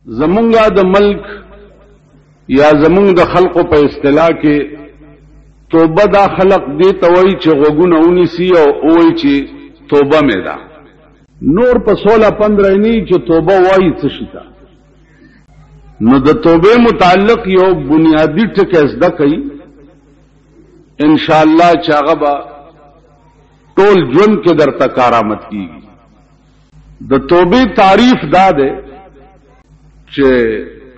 زمونگا د ملک یا زمونگ د خلقو په اصطلاح کې توبه دا خلق دی توي چې غوګونه ونیسي او وای چې توبه مې ده. نور په 16-15 نه چې توبه وایي څه شي. نو د توبه متعلق یو بنیادی ټکی زده کوي ان شاء الله چې هغه به ټول ژوند کې درته کارآمد کیږي. د توبه تعریف دا ده چې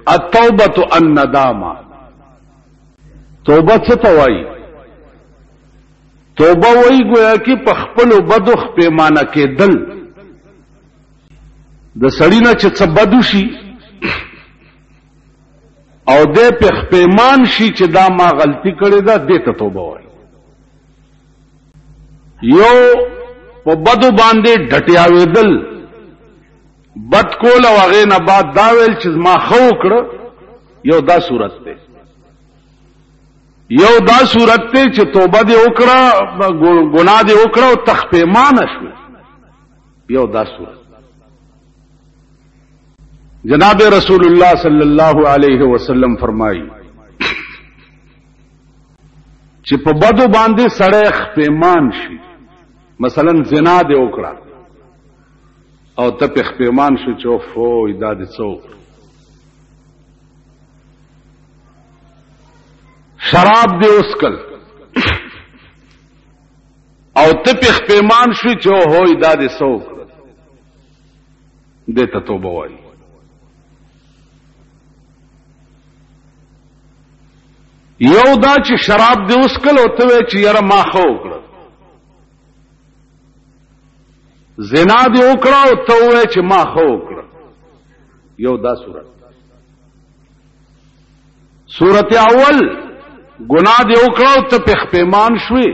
التوبه الندامه. توبه څه ته وایي؟ توبه وایي گویا کې په خپل بدو پیمانه کېدل. د سړی نه چې څه بدو شي او دې په پیمان شي چې دا ما غلطي کړې ده دې ته توبه وایي. یو په بدو باندې ډټیاوېدل بد کول او هغه نه بعد دا ویل چې ما خو کړ. یو دا صورت ده. یو دا صورت ته چې توبه دې وکړه ګناه دې وکړه او تخپیمانه شو. یو دا صورت. جناب رسول الله صلی الله علیه وسلم فرمایي چې په بدو باندې سړی خپیمان شي. مثلا زنا دې وکړه او ته په خپیمان شو چې اوفو دا دې څوک. شراب دې وسکل او ته په خپیمان شو چې اوه دا دې څوک. دې ته توبه وایي. یو دا چې شراب دې وسکل او ته وې چې یاره ما خو وکړه. زنا دې وکړه او ته وې چې ما خو وکړه. یو دا صورت. صورت اول گناہ دې وکړه او ته په پیمان شوې.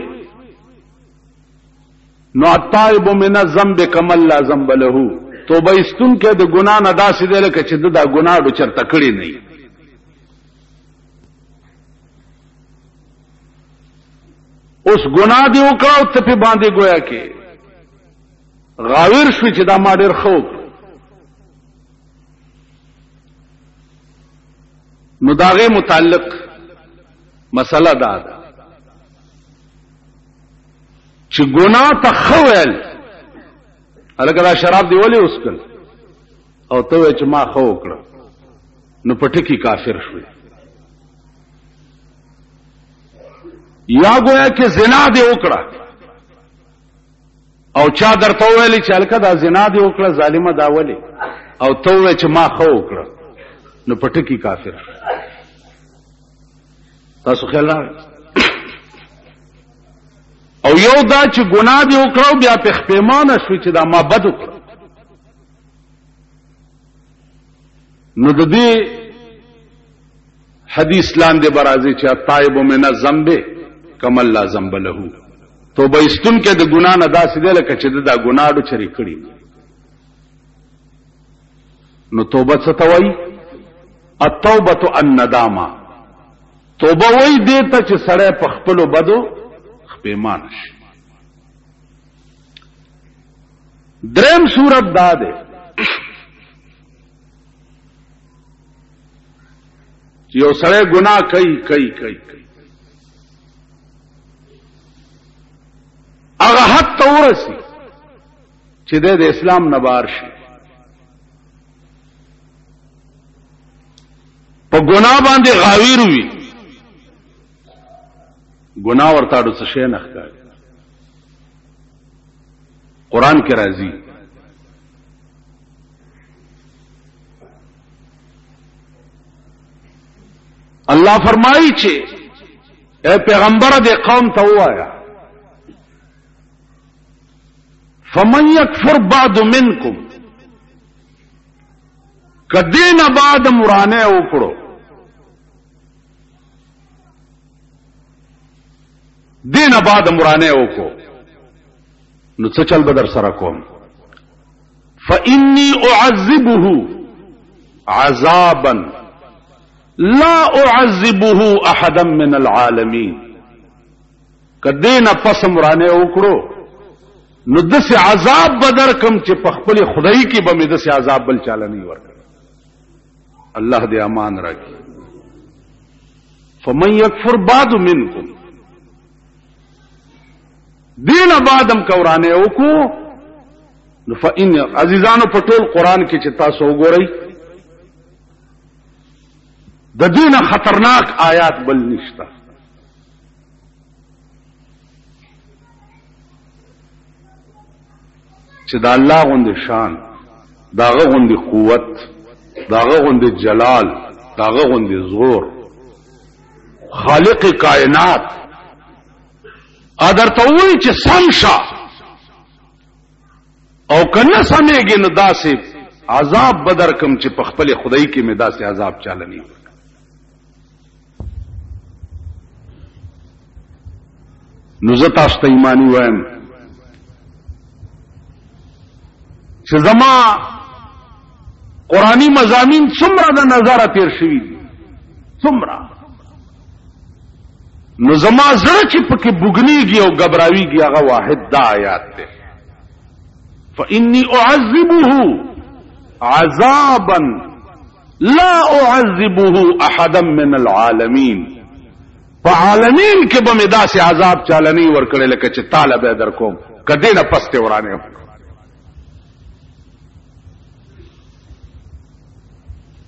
نو التائب من الذنب کمن لا ذنب له. توبه استون کې د ګناه نه داسې دی لکه چې دا ګناه د چرته کړی نه. اوس ګناه دې وکړه او ته په باندې گویا کې غاویر شوی چې دا ما ډېر خو. نو داغه متعلق مسله دا ده چې ګناه ته خویل هلکه دا شراب دی ولې وسکل او ته چې ما خو وکړه نو پټکی کافر شوی. یا گویا کې زنا دی وکړه او چا درته ویلی چې هلکه دا زنا دی وکړه ظالمه دا ولې او ته چې ما خو وکړه نو پټکی کافر شوی. تاسو خیال راغی. او یو دا چې ګناه دې وکړو بیا په خپېمانه شوي چې دا ما بد وکړه. نو د دې حدیث لاندې برازي چې التائب من الذنب کمن لا ذنب له. توبه استون کې د ګناه نه داسې دی لکه چې دا ګناه ډو چری کړی. نو توبه څه ته وایي؟ التوبه الندامه. توبه وای دې ته چې سړی په خپلو بدو خپېمان شي. دریم صورت دا ده چې یو سړی ګناه کوي هغه حد ته ورسي چې د اسلام نه بار شي. په ګناه باندې غاویر وي. گناہ ورتاڑو څه شي نه ښکاري. قران کې راځي الله فرمایي چې اے پیغمبر دې قوم ته وایا فمن یکفر بعد منکم کدین بعد مرانه وکړو دین بعد مرانه وکړو نو څه چل بدر سره کوم فإني أعذبه عذابا لا أعذبه أحدا من العالمين. کدینا پس مرانه وکړو نو دسه عذاب بدر کم چې په خپل خدای کې به مې دسه عذاب بل چاله نه ورکړي. الله دې امان راکړي. فمن یکفر بعد منکم، دین بعدم کورانه وکړو نو فإن عزیزانو په ټول قران کې چې تاسو وګورئ د دین خطرناک آیات بل نشته. چې دا الله غوندې شان، داغه غوندې قوت، داغه غوندې جلال، داغه غوندې زور، خالق کائنات ادر ته وایي چې سم شه او کنه سمېږي نو داسې عذاب بدر کم چې په خپل خدای کې مې داسې عذاب چالنی. نو زه تاسو ته ایمانی وایم چې زما قرآنی مضامین څومره د نظره تیر شوي دي، څومره نو زما زړه چې پکې بوګنیږي او غبراویږي هغه واحد دا آیات دی. فإني أعذبه عذابا لا أعذبه أحدا من العالمين، فعالمین کې به مې داسې عذاب چالنی ورکړی لکه چې تاله به در کوم کدی نه پسته ورانه.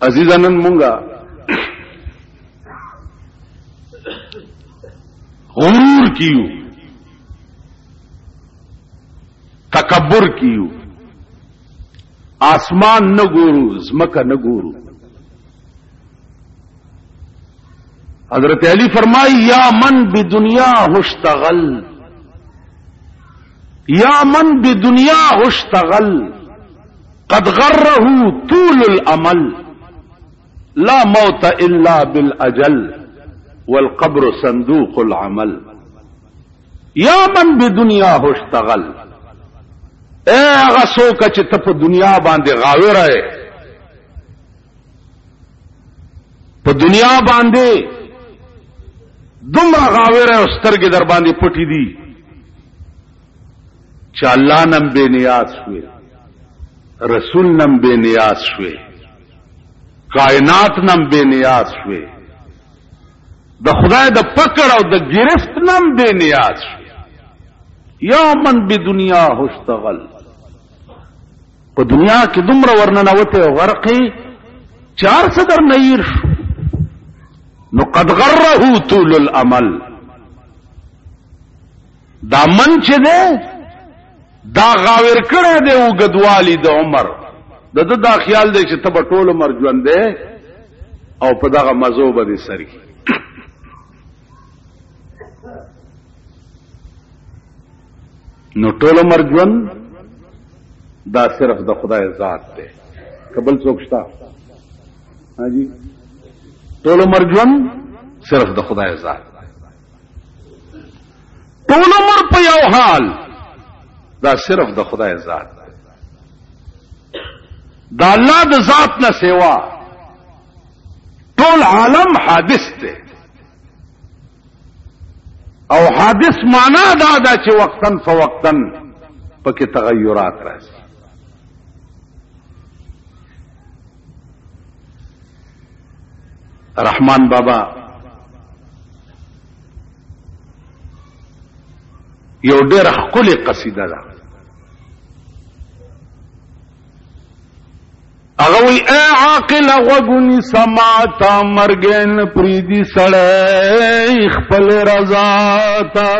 عزیزانن مونږه غرور کیو، تکبر کیو، آسمان نه ګورو، زمکه نه ګورو. حضرت علی فرمائی یا من بدنیا اشتغل، یا من بدنیا اشتغل قد غره طول الامل لا موت الا بالاجل والقبر صندوق العمل. یا من بدنیا اشتغل، اے هغه څوک چې ته په دنیا باندې غاوی رہے، په دنیا باندې دومره غاوی رہے او سترګې در باندې پټې دي چې الله نم بے نیاز شوي، رسول نم بے نیاز شوي، کائنات نم بے نیاز شوي، د خدای د پکړ او د گرفت نم بے نیاز شوي. یا من بدنیا اشتغل، په دنیا کې دومره ورننوته او غرقې چار صدر نیر شو نو قد غره طول الامل. دا من چې ده دا غاور کړه دی او غدوالی د عمر د دا خیال دی چې تب ټول عمر ژوند دی او په دغه مزو به سری. نو ټول عمر ژوند دا صرف د خدای ذات دی، قبل څوک شته؟ حاجی ټول عمر ژوند صرف د خدای ذات، ټول عمر په یو حال دا صرف د خدای ذات. دا الله د ذات نه سوا ټول عالم حادث دی، او حادث معنا دا ده چې وقتن فوقتن پکې تغیرات راځي. رحمان بابا یو ډېر ښکلې قصیده ده، هغه وی اے عاقل غوږونی سماتا مرګن پریدي سړی خپل رضا تا.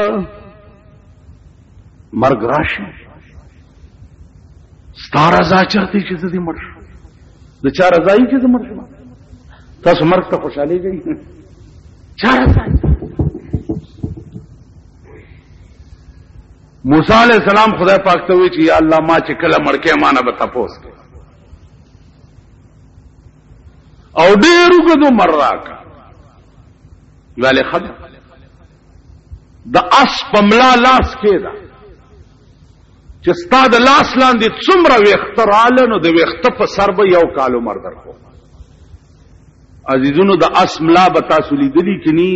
مرګ راشي ستا رضا چاته چې دې مړ شو، د چا رضا یې چې دې مړ شو؟ تاسو مرګ ته خوشحالي کوي؟ چا رضا؟ موسی علیہ السلام خدای پاک ته وی چې یا الله ما چې کله مړ کې مانه به تپوس کې او ډېر وګدو مر راکا ویلې خدای د اس پملا لاس کې دا چې ستا د لاس لاندې څومره وختراله نو د وخت په سر به یو کال عمر درکو. عزیزونو د اس ملا به تاسو لیدلی کني،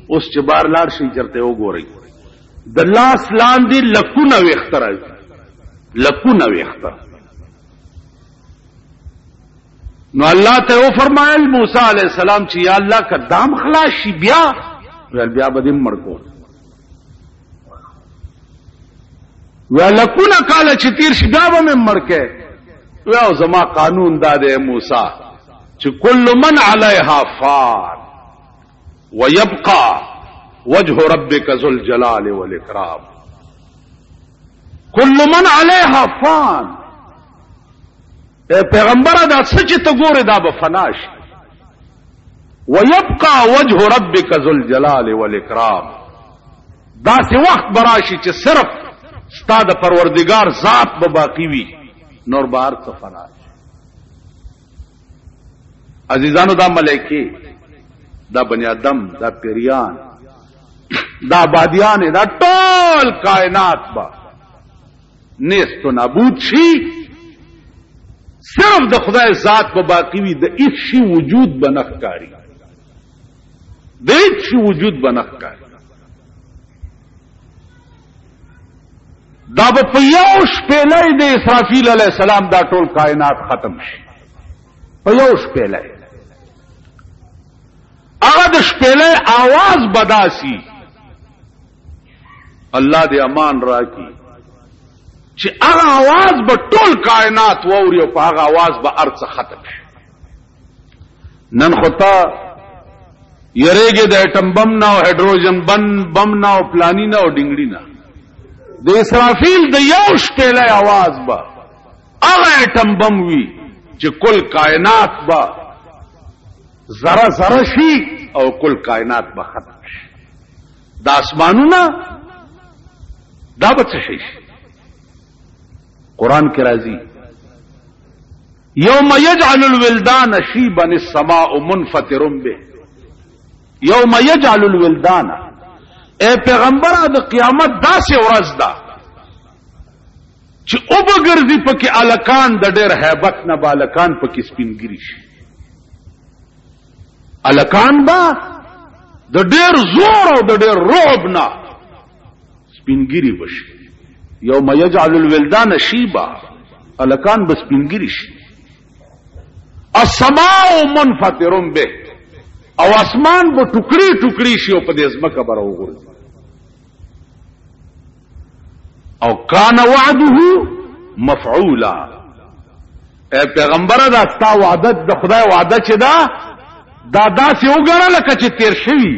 اوس چې بار لاړ شي چرته وګورئ د لاس لاندې لکونه وختراوي، لکونه وختر نو الله ته و فرمایل موسی علیہ السلام چې یا الله کدام خلاص شي بیا به دې مړ کو ولکونه کال چې تیر شي بیا به مې مړ کې او زما قانون دا دی موسی چې کل من علیها فان ويبقى وجه ربك ذو الجلال والاکرام کل من علیها فان اے پیغمبر دا سچ ته ګوره دا به فنا شي ويبقى وجه ربك ذو الجلال والاکرام دا سی وخت براشي چې صرف ستا د پروردگار ذات به باقی وي نور بار څه فنا شي عزیزانو دا ملائکه دا بنی آدم دا پیریان دا بادیان دا ټول کائنات با نیست و نابود شي صرف د خدای ذات په باقی وي د هیڅ شي وجود به نه ښکاري د هیڅ شي وجود به نه ښکاري دا به په یو شپېلۍ د اسرافیل علیه السلام دا ټول کائنات ختم شي په یو شپېلۍ هغه د شپېلۍ आवाज بداسي الله دې امان راکړي چې هغه आवाज به ټول کائنات ووري او په هغه आवाज به ارڅ ختم شي نن خطا یریږي د اټم بم نه او هایدروجن بم نه او پلانی نه او ډنګړي نه د اسرافیل د یو شپېلۍ आवाज به هغه اټم بم وي چې کل کائنات به ذره ذره شي او کل کائنات به ختم شي د اسمانونو دا به څه شي قرآن کې راځي یوم یجعل الولدان شیبا السماء منفطر به یوم یجعل الولدان اے پیغمبره د قیامت داسې ورځ ده چې او بګرځي پکې الکان د ډېر هیبت نه بالکان پکې سپینګری شي الکان با د ډېر زور او د ډېر رعب نه سپینګری بشي یوم یجعل الولدان شیبا الکان بس سپینګری شي السماء منفطر به او اسمان به ټوکړي ټوکړي شي او په دې ځمکه به راوغورځي او کان وعده مفعولا اے پیغمبر دا ستا وعده د خدای وعده چې دا داسې وګڼه لکه چې تیر شوي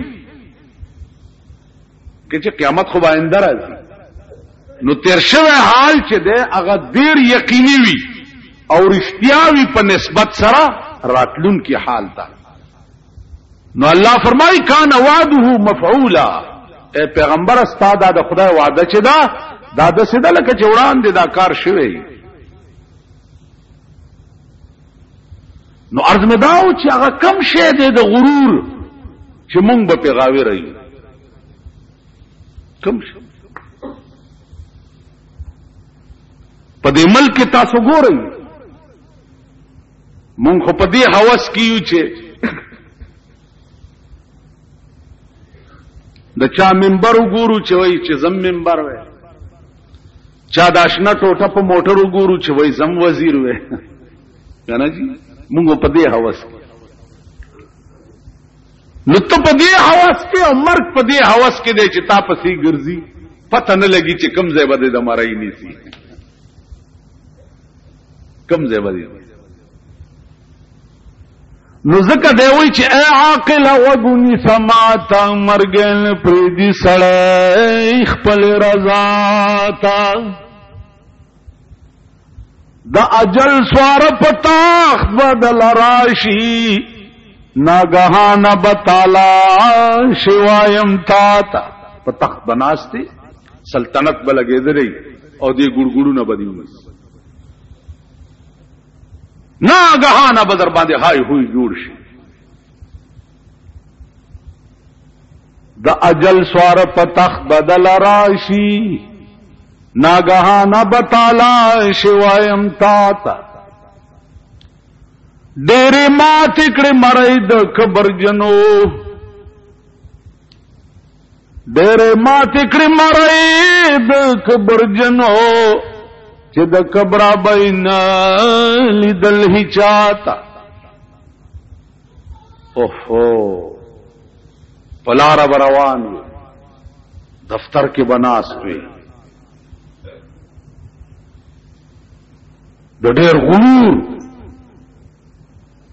چې قیامت خو به آینده راځي نو تیر شوی حال چې دی هغه ډېر یقیني وي او رښتیا وي په نسبت سره راتلونکي حال ته نو الله فرمایي کان وعده مفعولا اے پیغمبر ستا دا د خدای وعده چې دا د سیده لکه چې وړاندې دا کار شوی نو عرض مې دا و چې هغه کم شی دی د غرور چې مونږ به پې غاوره یو کم شی په دې ملک تاسو ګورئ مونږ خو په دې هوس کې یو چې د چا منبر وګورو چې وایي چې زم منبر وای چا د آشنا ټوټه په موټر وګورو چې وایي زم وزیر وای کنه جی مونږ په دې هوس کې نو ته په دې هوس کې او مرګ په دې هوس کې دی چې تا پسې ګرځي پته نه لګي چې کم ځای باندې د مړای نیسی کم ځای باندې نو ځکه دی وایي چې اے عاقل وګونی سماتا مرګن پریدي سړی خپل رضا تا د اجل سوار پتاخ بدل راشي ناګهانه بتالا شوایم تا پتاخ بناسته سلطنت بلګېدلې او دې ګړګړو نه بدیو ناګهانه بدر باندې هاي هوی جوړ شي د اجل سوار پتاخ بدل راشي ناګهانه بتالا شوایم تا ډېرې ماتې کړې مړی د کبرجنو ډېرې ماتې کړې مړی د کبرجنو چې د کبره به نه لیدل هیچاته اوهو پلار بروان دفتر کې بناست وي د ډېر غرور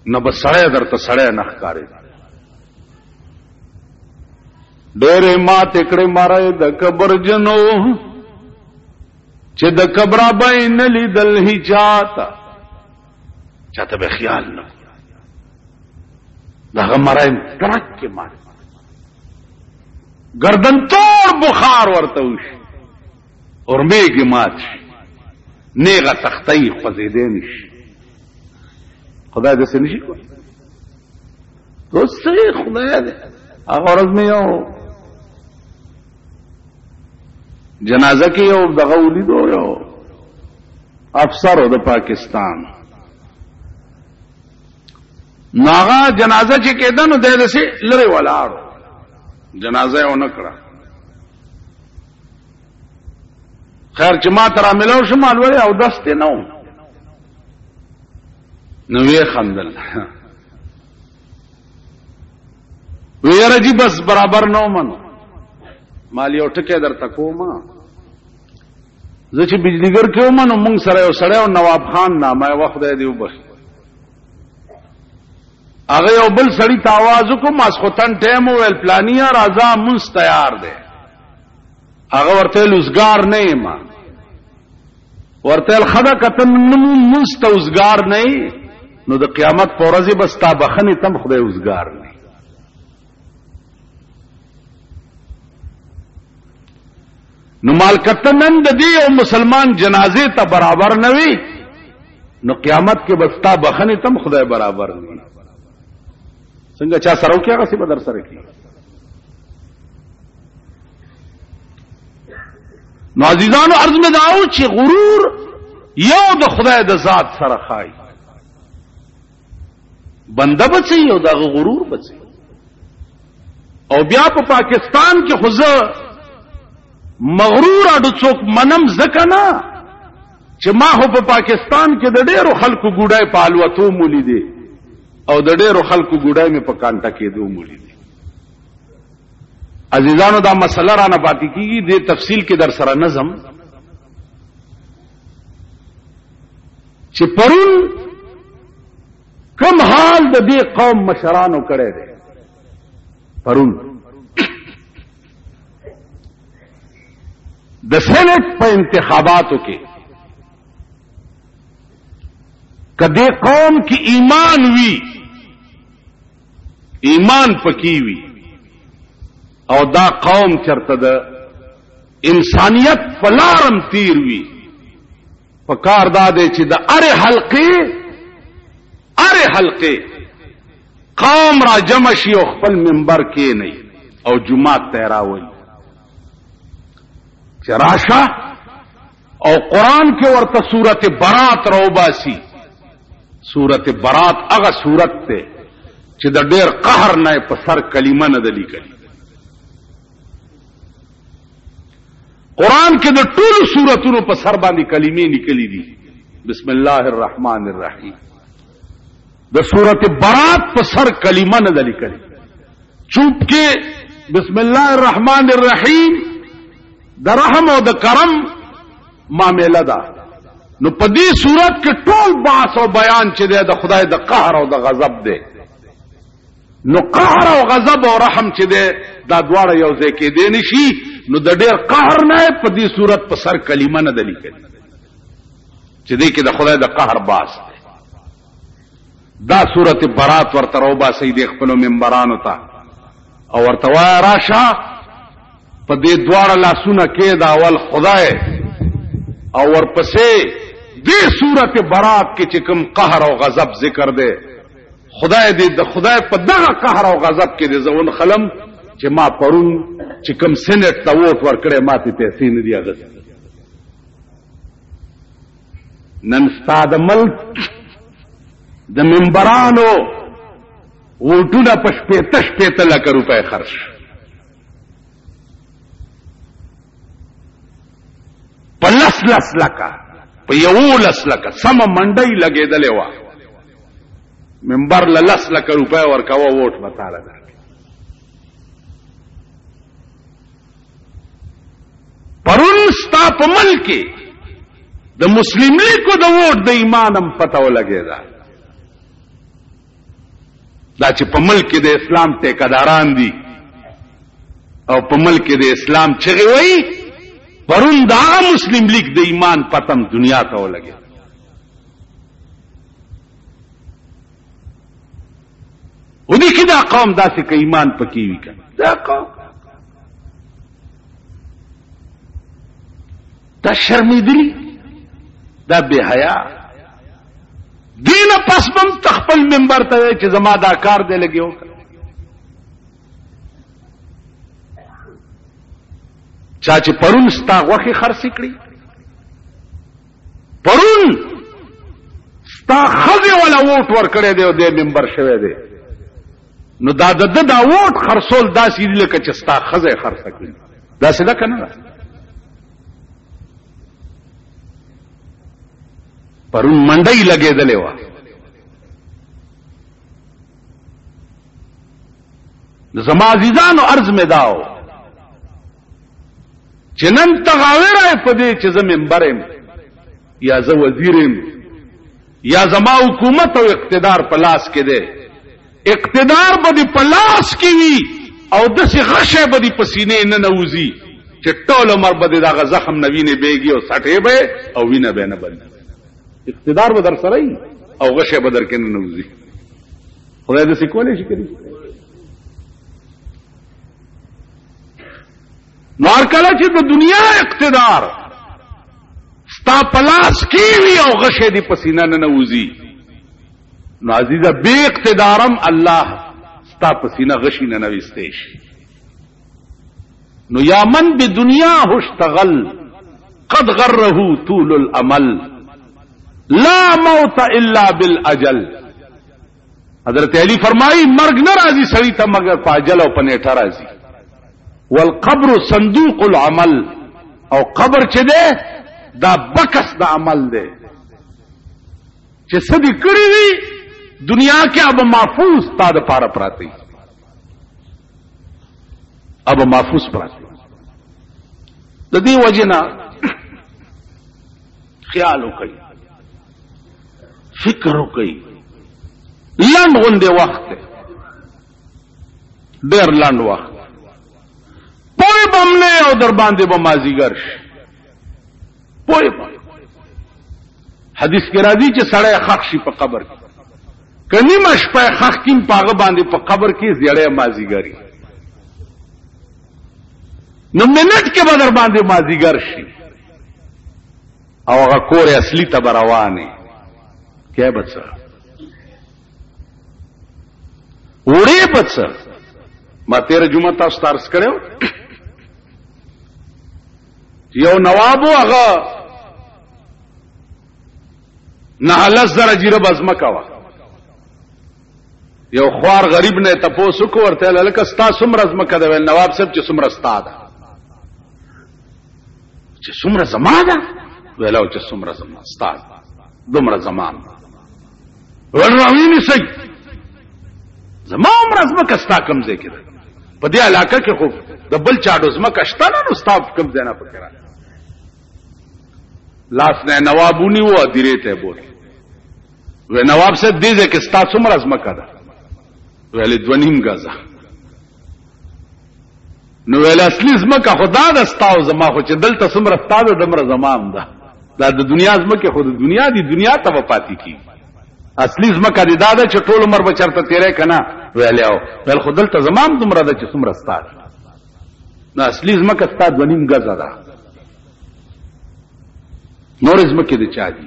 نه به سړی درته سړی نه ښکاري ډېرې ماتې کړې مارای د کبر جنو چې د کبره به یې نه لیدل هیچاته چاته به خیال نه دغه مرای ترک کې مار گردن توڑ بخار ورته وشي اورمې کې مات شي نیغه تختې خوځېدې نشي خدای دې څه نشي کولی دوستي خدای دې هغه ورځ مې یو جنازه کې یو دغه ولیدو یو افسر د پاکستان ناغا جنازه چې کېده نو د سي لري ولاړو جنازه یې ونه کړه خیر چې ما تر عملو شمال وړي او دسته نو وی خندل وی راځي بس برابر نو منو مال یو ټکي درته کومه زه چې بجلیګر کې ومنو مونږ سره یو سړی او نواب خان نامه وخت دی وبخ هغه یو بل سړی ته आवाज وکړ ماسختن ټیم ویل پلانیا راځه مونږ تیار دی هغه ورته لوزګار نه ما ورته خدا کتن مونږ ته وزګار نه نو د قیامت پر ورځ بس تا بخنه تم خدای وزګار نه نو مال کتنن د دې او مسلمان جنازه ته برابر نه وي نو قیامت کې بس تا بخنه تم خدای برابر نه څنګه چا سره وکي هغه څه بدر سره کی نو عزیزانو عرض مې داو چې غرور یو د خدای د ذات سره خای بنده بچي یو د غرور بچي او بیا په پاکستان کې خو مغرور اډو څوک منم زکنا چې ما هو په پاکستان کې د ډېرو خلکو ګوډای پالوتو مولي دي او د ډېرو خلکو ګوډای مې په کانټا کې دوه مولي دي عزیزانو دا مسله را نه پاتې کیږي د تفصیل کې در سره نظم چې پرون کم حال د دې قوم مشرانو کړي دي پرون د سینټ په انتخاباتو کې کدی قوم کی ایمان وی ایمان پکی وی او دا قوم چرته د انسانیت فلارم تیر وی پکار داده چې د اره حلقه قوم را جمع شي او خپل منبر کې نه او جمعه تیراوي چراشه او قران کې ورته سورته برات روباسي سورته برات هغه سورت ته چې د ډېر قهر نه په سر کلمه نه د لیکلي قران کې د ټولو سوراتونو په سر باندې کلمې لیکلي دي بسم الله الرحمن الرحیم د سورته برات په سر کلمه نه د لیکلي چوپ کې بسم الله الرحمن الرحیم د رحم او د کرم معاملې ده نو په دې صورت کې ټول بحث او بیان چې د خدای د قهر او د غضب دی نو قهر او غضب او رحم چې دا دواړه یو ځای کې دي نشي نو د ډېر قهر نه په دې صورت په سر کلمه نه د لیکل چې دې کې د خدای د قهر باس دی دا سورته برات ورته روبا سید خپل منبرانو ته او ورته وای راشه په دې دواړه لاسونه کې دا اول خدای او ورپسې دې سورته برات کې چې کوم قهر او غضب ذکر دی خدای دې د خدای په دغه قهر او غضب کې دې زون خلم چې ما پرون چې کوم سېنات ته ووټ ورکړې ماته پیسې نه دی اغست نن ستاد ملک د منبرانو وټونه په شپېته لک روپۍ خرج په لس لکه په 11 لکه سم منډۍ لګېدلې وه منبر له 10 لک روپۍ ورکوه ووټ به تاله درکړي. پرون ستا په ملک کې د مسلم لیګو د ووټ د ایمان هم پته ولګېده، دا چې په ملک کې د اسلام ټیکداران دي او په ملک کې د اسلام چغې وایي، پرون دا مسلم لیگ د ایمان پتم دنیا ته ولګېده. ودې کې دا قوم داسې که ایمان پکې وي که دا قوم دا شرمېدلي، دا بے حیا دینه پس بم تخپل منبر ته وایي چې زما دا کار دی لګي وکړه. چا چې پرون ستا غوښې خرڅې کړي، پرون ستا ښځې وله ووټ ورکړی دی او دی ممبر شوی دی، نو دا د ده دا ووټ خرڅول داسې دي لکه چې ستا ښځه یې خرڅه کړي. داسې ده که نه ده؟ پرون منډۍ لګېدلې وه، زما عزیزانو عرض مې دا و چې نن تغاوی رای په دې چې زه ممبر یم یا زه وزیر یم یا زما حکومت او اقتدار په لاس کې دی، اقتدار به دې په لاس کې وي او داسې غشی به دې په سینې نه نوځي چې ټول عمر به دې دغه زخم نه وینې بیږي او سټې به او وینه به نه بندي. اقتدار به در سره وي او غشی به در کې نه نوځي. خدای داسې کولی شي کړي. نو هر کله چې د دنیا اقتدار ستا په لاس کې وي او غشی دې په سینه نه نوځي، نو عزیزه بے اقتدارم الله ستا په سینه غشی نه نویستی شي. نو یا من بدنیا اشتغل قد غره طول الامل لا موت الا بالاجل. حضرت علی فرمائی مرگ نه راځي سړی ته مگر په اجل او په نیټه راځي. والقبر صندوق العمل، او قبر چې ده دا بکس د عمل ده چې څه دې کړی وي دنیا کې اب محفوظ تا د پاره پراتی، اب محفوظ پراتی. د دې وجنا خیال وکړئ، فکر وکړئ. لنډ غونډه وخت ډېر لنډ وخت پوی بمنے او در باندې به مازیګر شي. پوی حدیث کې راځي چې سړی خښ شي په قبر کې، کني مشپه خښ کیم پاغه باندې په قبر کې زیړې مازیګری، نو منټ کې به در باندې مازیګر شي او هغه کور اصلي ته روانه کې بچا وړې بچا. ما تیر جمعه تاسو ترس کړو یو نوابو هغه نه لزر جیره بزمکا وا، یو خوار غریب نه تاسو کو ورته لکه ستا څومره زمکه ده؟ نواب صاحب چې څومره ستا ده؟ چې څومره زما ده؟ ویلو چې څومره زما ستا ده دومره زمان ورنویني سي زما عمر زمکه ستا کم ځای کې ده په دې علاقه کې خو د بل چاډو زمکه شته نه، نو ستا کم ځای نه پکې را لاس نه نوابونی و ادیره ته بول و نواب صاحب دې ځکه ستا څومره زمکه ده؟ ویل 2.5 غزه. نو ویل اصلي زمکه خدا د ستاو زما خو چې دلته څومره ستا ده دمره زمام ده، دا د دنیا زمکه خو د دنیا دی دنیا ته وپاتې کی، اصلي زمکه دی دا ده چې ټول عمر به چرته تیرې کنه. ویل او بل خو دلته زمام دومره ده چې څومره ستا ده، نو اصلي زمکه ستا 2.5 غزه ده. نور زمکه د چا دي؟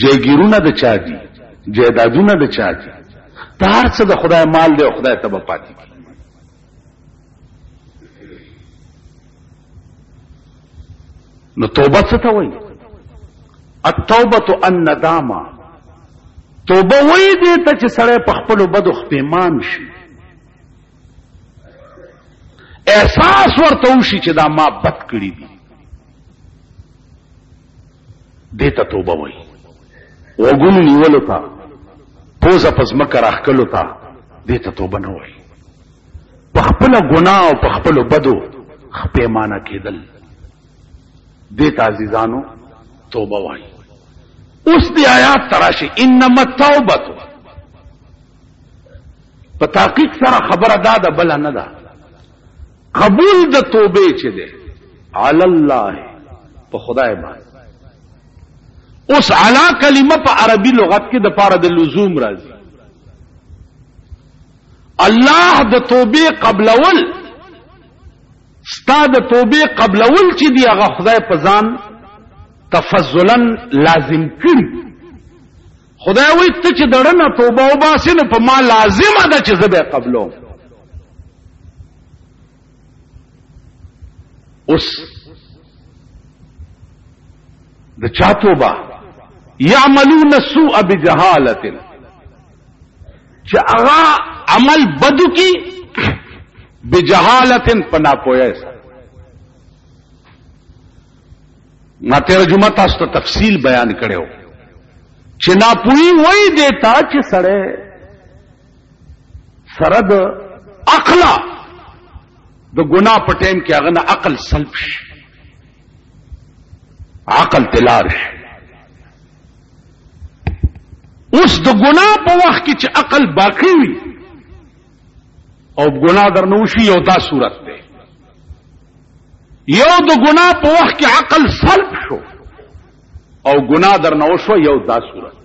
جایګیرونه د چا دي؟ جایدادونه د چا دي؟ دا هر څه د خدای مال دی او خدای ته به پاتې کی. نو توبه څه ته وایي؟ التوبه الندامه. توبه وایي دې ته چې سړی په خپلو بدو خپېمان شي، احساس ورته وشي چې دا ما بد کړي دي، دې ته توبه وایي. وګونو نیولو ته پوزه پزمکه راخکلو تا دیتا توبه نه وایي. په خپله ګناه او په خپلو بدو خپیمانه کېدل دیتا عزیزانو توبه وایي. اوس دی آیات تراشي انما التوبه په تحقیق سره خبره دا ده بله نه ده. قبول د توبې چې دی علی الله په خدای باندې. اوس علا کلمه په عربي لغت کې د پاره د لزوم راځي. الله د توبې قبلول ستا د توبې قبلول چې دی هغه خدای په ځان تفضلا لازم کړي. خدای وایي ته چې دړنه توبه وباسې نو په ما لازمه ده چې زه به قبلوم. اوس د چا توبه یعملون السوء بجهالة چې هغه عمل بدو کی بجهالة په ناپوهۍ سره. ما تیر جمعه تاسو ته تفصیل بیان کړو چې ناپوهي وایي دیتا چې سره سره د عقل د ګناه په ټیم کې هغه نه عقل سلب شي، عقل تلار شي. اوس د ګناه په وخت کې چې عقل باقی وي او ګناه درنه وشي یو دا صورت ده. یو د ګناه په وخت کې عقل سلب شو او ګناه درنه وشو یو دا صورت.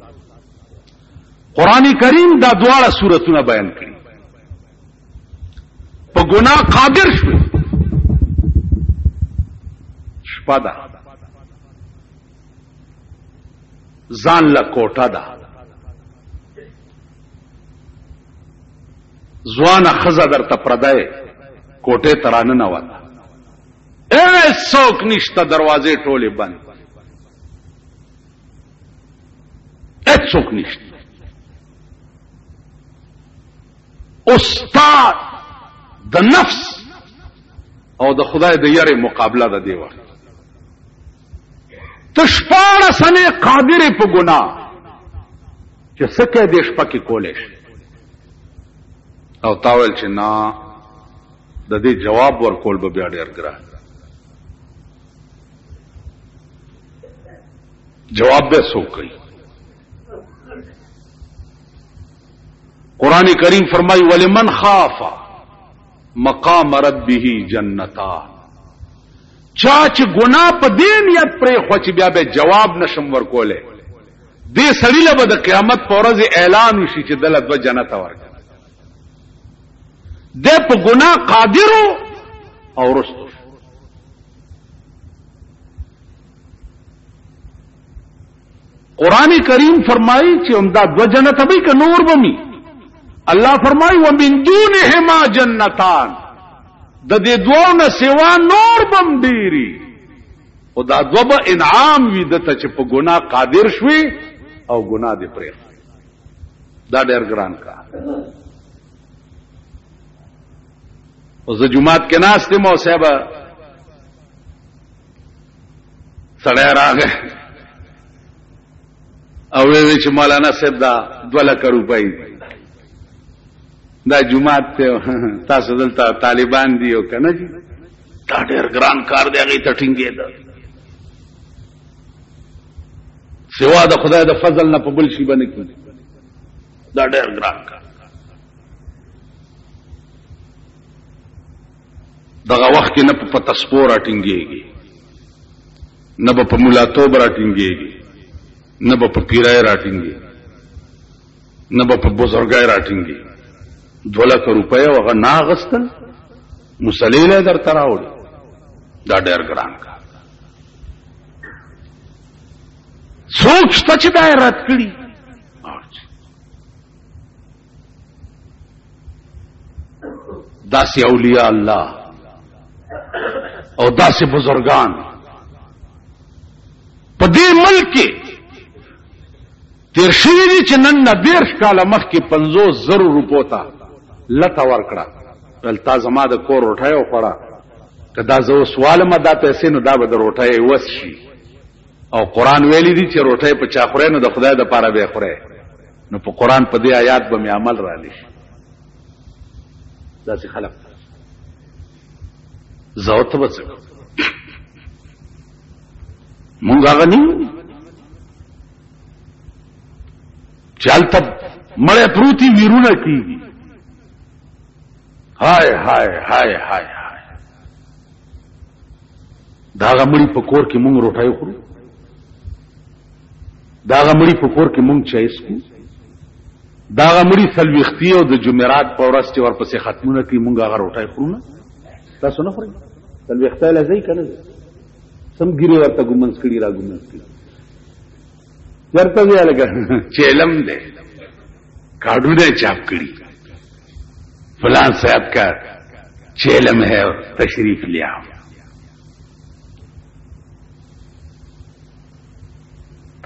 قرآن کریم دا دواړه صورتونه بیان کړي. په ګناه قادر شو شپه ده ځان له کوټه ده ځوانه ښځه درته پردی کوټې ته راننوته څوک نشته دروازې ټولې بند هیڅوک نشته. استاد د نفس او د خدای د یری مقابله ده دی وخت. ته شپاړه سنې قادرې په ګناه چې څه کې دې شپه کې کولی شي او تا ویل چې نه د دې جواب ورکول به بیا ډېر ګران. جواب به څوک کوي؟ قرآن کریم فرمائی ولمن خاف مقام ربه جنتان. چا چې ګناه په دې نیت پرې خو چې بیا به جواب نشم ورکوله دې سړي له به د قیامت په ورځ اعلان وشي چې دله دوه جنت ورکړه. دې په ګناه قادرو او رستو. قرآن کریم فرمائی چې همدا دوه جنت به که نور بمی. الله فرمائی ومن دونهما جنتان د دې دوه نه سوا نور بم ډیری او دا دوه به انعام وي دته چې په ګناه قادر شوي او ګناه دې پرې دا ډېر ګران کار. او زه جمعات کې ناست یم او صاحب سړی راغی او وی چې مولانا صاحب دا 2 لک روپۍ دا جمعات ته تاسو دلته طالبان دی او کنه جی دا ډېر ګران کار دی هغه ته ټینګېده سوا د خدای د فضل نه په بل شي باندې کړي دا ډېر ګران کار. دغه وخت کې نه په تسپور راټینګېږي نه په مولاتوب راټینګېږي نه په پیرای راټینګي نه په بزرګای راټینګي. 2 لک روپۍ هغه ناغستل مصلی له در تراوړي دا ډېر ګران کار. څوک شته چې دا رات کړي داسې اولیاء الله او داسې بزرگان په دې ملک کې تیر شوی دي چې نن 90 کاله مخکې 50,000 روپو ته لته ورکړه ول تا زما د کور روټۍ وخوړه که دا زه سوال ما دا پیسې نو دا به د روټۍ وس شي او قرآن ویلی دي چې روټۍ په چا خورې نو د خدای د پاره به خورې نو په قران په دې آیات به می عمل را لشي داسې خلق زوت وڅکو مونږ هغه نه چالت مړې پروتي ویرونه کیږي هاي هاي هاي هاي دا غمړي په کور کې مونږ روټای خورو دا غمړي په کور کې مونږ چای اسکو دا غمړي سلويختي او د جمعرات په ورځ چې ورپسې ختمونه کوي مونږ هغه روټای خورو نه تاسو نه خورئ سلويختي لازم کنه سم ګيري ورته ګمنس کړي را ګمنس کړي ورته وی لګا چیلم دې کارډونه چاپ کړي فلان صاحب کا چیلم ہے اور تشریف لیا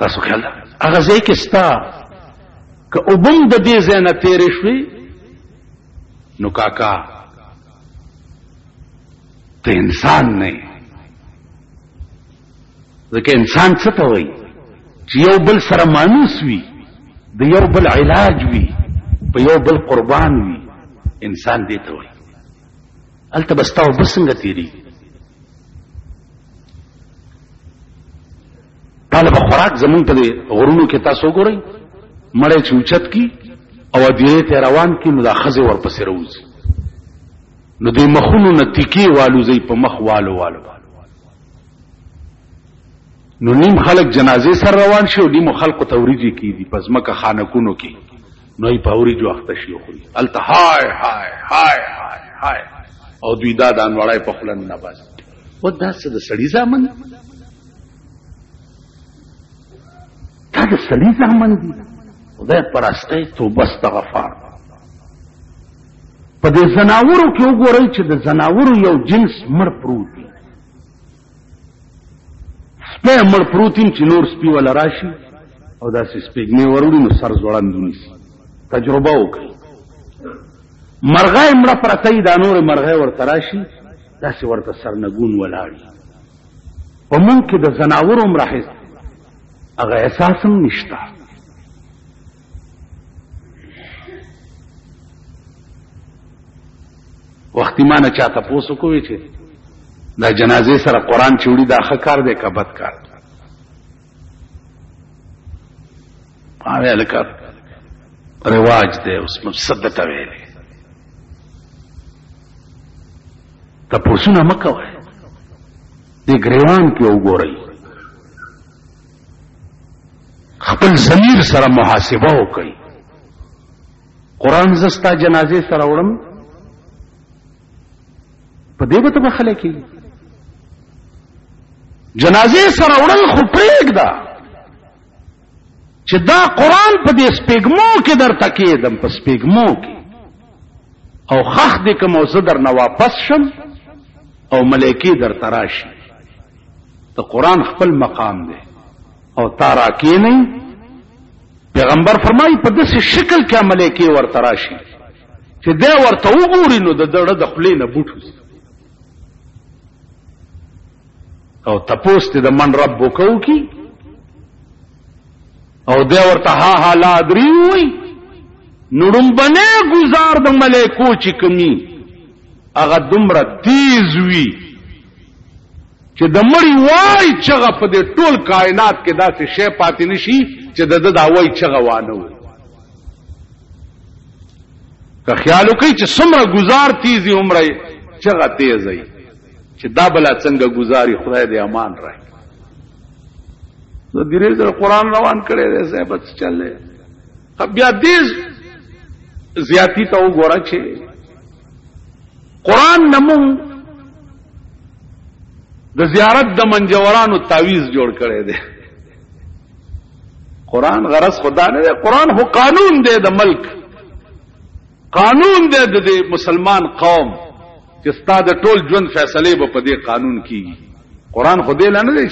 تاسو خیال هغه ځای کې ستا که وبم د دې ځای نه تېرې شوې نو کاکا ته انسان نه ځکه انسان څه ته وایي چې یو بل سره مانوس وي د یو بل علاج وي په یو بل قربان وي انسان دې ته وایي هلته به ستا اوبه څنګه تېرېږي طالب خوراک زمون په غرونو کې تاسو ګورئ مړې چې اوچت کی او دیره ته روان کی نو دا خزه ورپسې راوځي نو دې مخونو نه تیکی والو زي په مخ والو نو نیم خلق جنازه سر روان شي او نیم خلق توریجی کی دي پس مکه خانکونو کې نو یې پاوري جو اخته شي خو الته هاي هاي هاي هاي هاي او دوی دا دان وړای په خلن نه بس و دا څه د سړی ځامن دا د سړي ځامن دي خدای پرستی توبه استغفار په دې زناورو کې وګورئ چې د زناورو یو جنس مړ پروت دی سپی مړ پروت چې نور سپي ولا راشي او داسې سپېږمې وروړي نو سر ځوړند ونیسي تجربه وکړئ مرغۍ مړه پرته دا نور مرغۍ ورته راشي داسې ورته سرنګون ولاړي په مونږ کې د زناورو مراحل هغه احساس هم نشته وختي ما نه چاته پوسو کوي چې دا جنازې سره قران چوړي دا ښه کار دی که بد کار هغه لکه رواج دی اوس مصدت ویلې تاسو نه مکوئ دې ګریوان کې وګورئ خپل ضمیر سره محاسبه وکړي قران زستا جنازې سره وړم په دې به ته بخله کېږي جنازې سره وړل خو پرېږده چې دا قران په دې سپېږمو کې درته کېدم په سپېږمو کې او خخ دې کوم زه درنه واپس شم او ملایکې درته راشي د قران خپل مقام دی او تارا کې نه پیغمبر فرمایي په داسې شکل کې ملایکې ورته راشي چې دا ورته وګوري نو د دړه د خولې نه بوټ او تپوس ته د من رب وکاو کی او دا ورته ها لا ادري وي نړم بنه گزار د ملائکو چې کمی هغه دومره تیز وي چې د مړی وای چغه په دې ټول کائنات کې داسې شی پاتې نشي چې د دا وای چغه وانه وي که خیال وکړي چې څومره گزار تیزی عمره چغه تیزی چې دا بلا څنګه گزاري خدای دې امان راکړي زه ډیره در قران روان کړی دی صاحب چلې بیا دې زیاتی ته وګوره چې قران نمو د زیارت د منجورانو تعویز جوړ کړی دی قران غرض خدا نه دی قران هو قانون دی د ملک قانون دی د مسلمان قوم چې ستاسو د ټول ژوند فیصله به په دې قانون کیږي قران خو دې نه دی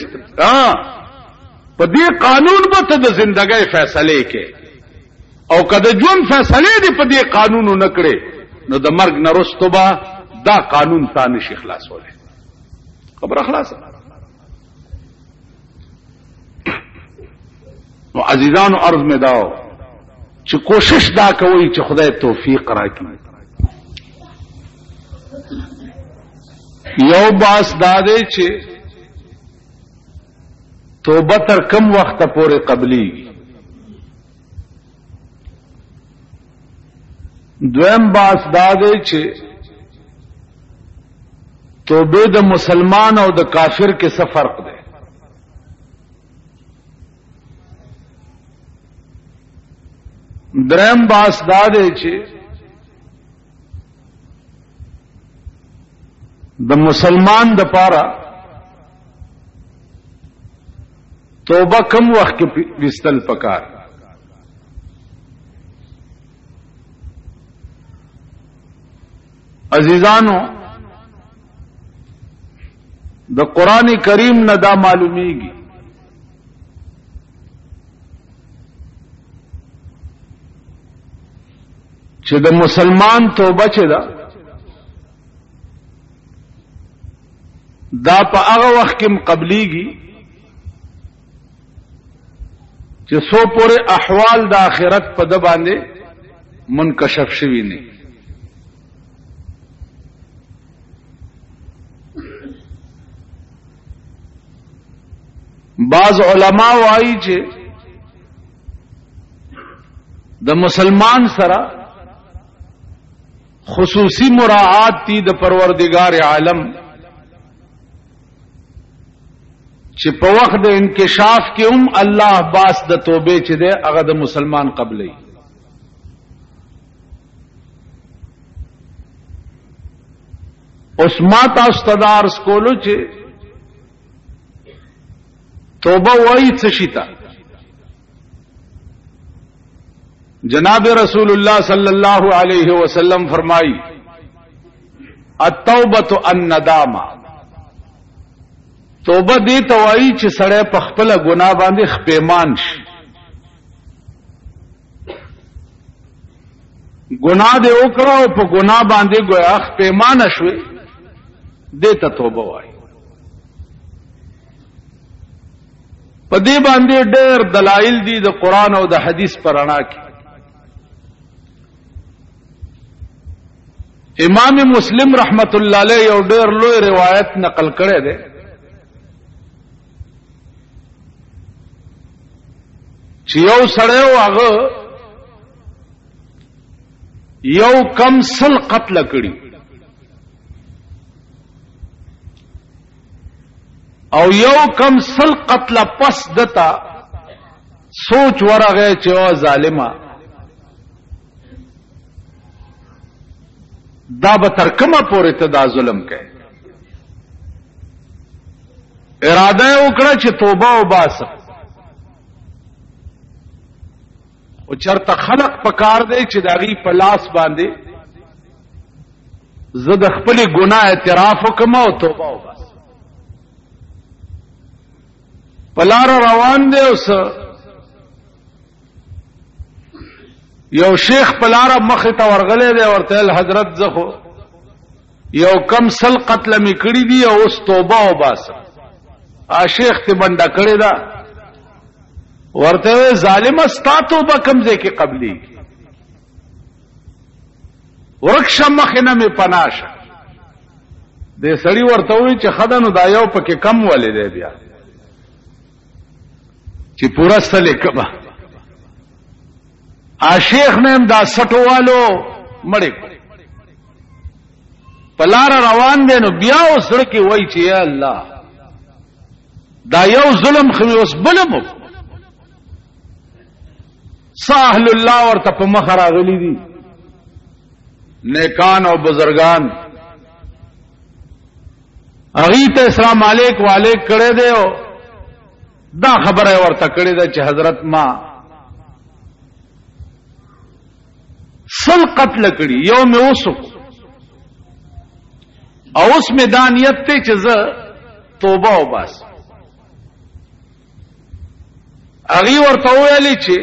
په دې قانون به ته د ژوندۍ فیصله کې او کله ژوند فیصله دې په دې قانون نه کړي نو د مرګ نه وروسته به دا قانون تا نشي خلاصوله خبر خلاص نو عزیزانو عرض میں داو چې کوشش دا کوي چې خدای توفیق راکړي. یو باس دا دی چې توبه تر کم وخت پورې قبليږي. دویم باس دا دی چې توبه د مسلمان او د کافر کې څه فرق دی. دریم باس دا دی چې د مسلمان د پاره توبه کم وخت کې وستل پکار. عزیزانو د قرآن کریم نه دا معلومیږي چې د مسلمان توبه چې دا په هغه وخت کې قبليږي چې سو پورې احوال د آخرت په د باندې منکشف شوي نه. بعض علما وایي چې د مسلمان سره خصوصي مراعات دي د پروردگار عالم چې په وخت د انکشاف کې الله باس د توبه چې ده هغه د مسلمان قبلې. اوس ما تاسو ته درس کولو چې توبه وایي څه شي ته. جناب رسول الله صلی الله علیه وسلم فرمایي التوبه الندامه. توبه دې ته وایي چې سړی په خپل ګناه باندې خپېمان شي. ګناه دې وکړه او په ګناه باندې ګویا خپېمان شوي دې ته توبه وایي. په دې باندې ډېر دلایل دي د قران او د حدیث پر رڼا کې. امام مسلم رحمت الله علیه یو ډېر لوی روایت نقل کړی دی چې یو سړی هغه یو کم سل قتل کړي او یو کم سل قتل پس دتا سوچ ورغه چې او ظالما دا به تر کومه پورې ته دا ظلم کوي. اراده وکړه چې توبه وباسه او چرته خلق پکار دی چې داغي په لاس باندې زه د خپل ګناه اعتراف وکم او توبه وباسه. پلار روان دی اوس یو شیخ پلار مخه ته ورغله دی ورته حضرت زخو یو کم سل قتل می کړی دی او اوس توبه وباسه. ا شیخ ته بندا کړی دا ورته ظالم استا توبه کم ځای کې قبلي ورکش مخنه می پناشه. دې سړی ورته وی چې خدانو دا یو پکې کم ولې دی بیا چې پورا سله کبا. ا شیخ نے دا سټو والو مړی پلار روان دی نو بیا وسړ کې وای چې یا الله دا یو ظلم خو اوس بلمو ساحل الله ورته په مخ راغلی دي نیکان او بزرگان اغه ته السلام علیک وعلیک کړه دیو دا خبره ورته کړی ده چې حضرت ما سل قتل کړي یو مې وسو او اوس مې دانیت ته چې زه توبه وباس. اغي ورته ویلي چې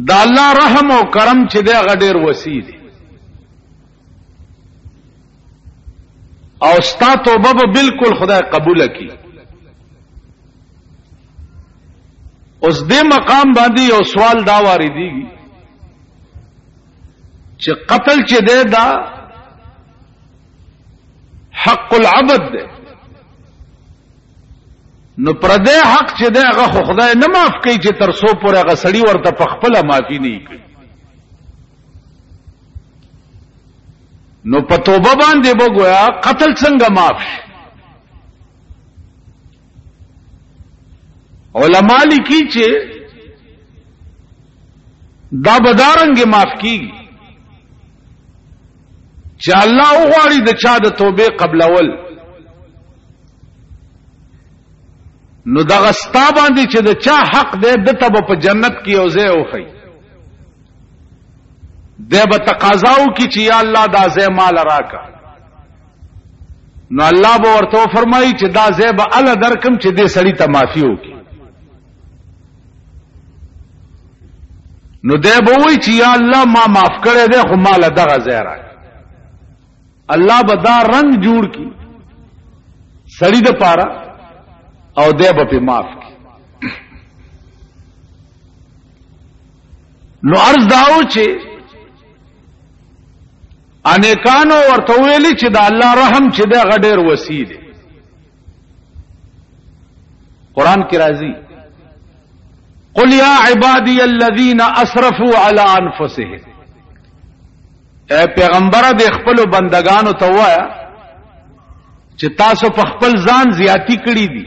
دا الله رحم او کرم چې دی هغه ډېر وسیع دی او ستا توبه به بالکل خدای قبول کړي. اوس دې مقام باندې یو سوال دا واردېږي چې قتل چې دی دا حق العبد دی، نو پردې حق چې دی هغه خو خدای نه معاف کوي چې تر څو پورې هغه سړي ورته په خپله معافي نه کوي. نو په توبه باندې به ګویا قتل څنګه معاف شي؟ علما لیکي چې دا بدارنګ معاف کیږي چې الله وغواړي د چا د توبې قبلول، نو دغه ستا باندې چې د چا حق دی دته به په جنت کې یو ځای وښیي، دی به تقاضا وکړي چې یا الله دا ځای مال راکړه، نو الله به ورته وفرمایي چې دا ځای به اله درکم چې دې سړي ته معافي وکړي. نو دی به وایي چې یا الله ما معاف کړی دی خو ماله دغه ځای راکړه. الله به دا رنگ جوړ کی سړی د پاره او دی به په معاف کی. نو عرض داو چې انیکانو ورته ویلي چې دا الله رحم چې دی هغه ډېر وسیع دی. قرآن کې راځي قل یا عبادی الذین اسرفوا علی انفسهم، اے پیغمبره د خپل بندگانو ته وایا چې تاسو په خپل ځان زیاتی کړی دي،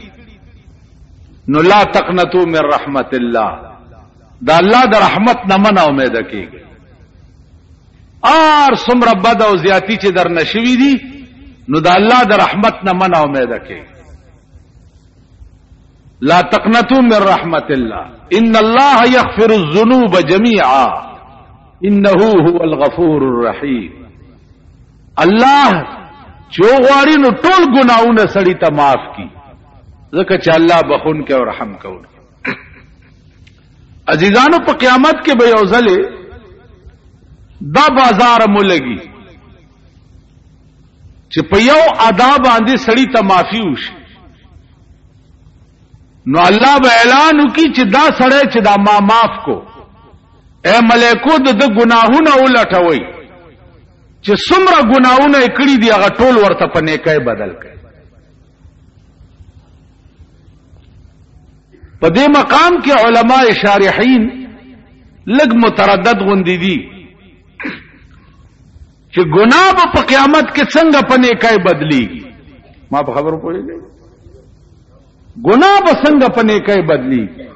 نو لا تقنطوا من رحمت الله، دا الله د رحمت نه مه امید کیږي. څومره بد او زیاتی چې در نشوي دي نو د الله د رحمت نه مه امید کیږي. لا تقنطوا من رحمت الله ان الله یغفر الذنوب جميعا انه هو الغفور الرحیم. الله چې غواړي نو ټول ګناونه سړی ته معاف کی، ځکه چې الله بخون کې او رحم کوي. عزیزانو په قیامت کې به یو ځلې دا بازار مولګي چې په یو ادا باندې سړی ته معافي وشي، نو الله به اعلان وکړي چې دا سړی چې دا ما معاف کو، اے ملائکو د گناهونه ولټوي چې څومره گناهونه کړی دي هغه ټول ورته په نیکۍ بدل کړي. په دې مقام کې علما شارحین لږ متردد غوندي دي چې ګناه په قیامت کې څنګه په نیکۍ بدلیږي. ما په خبرو پوهیږئ؟ ګناه به څنګه په نیکۍ بدلیږي؟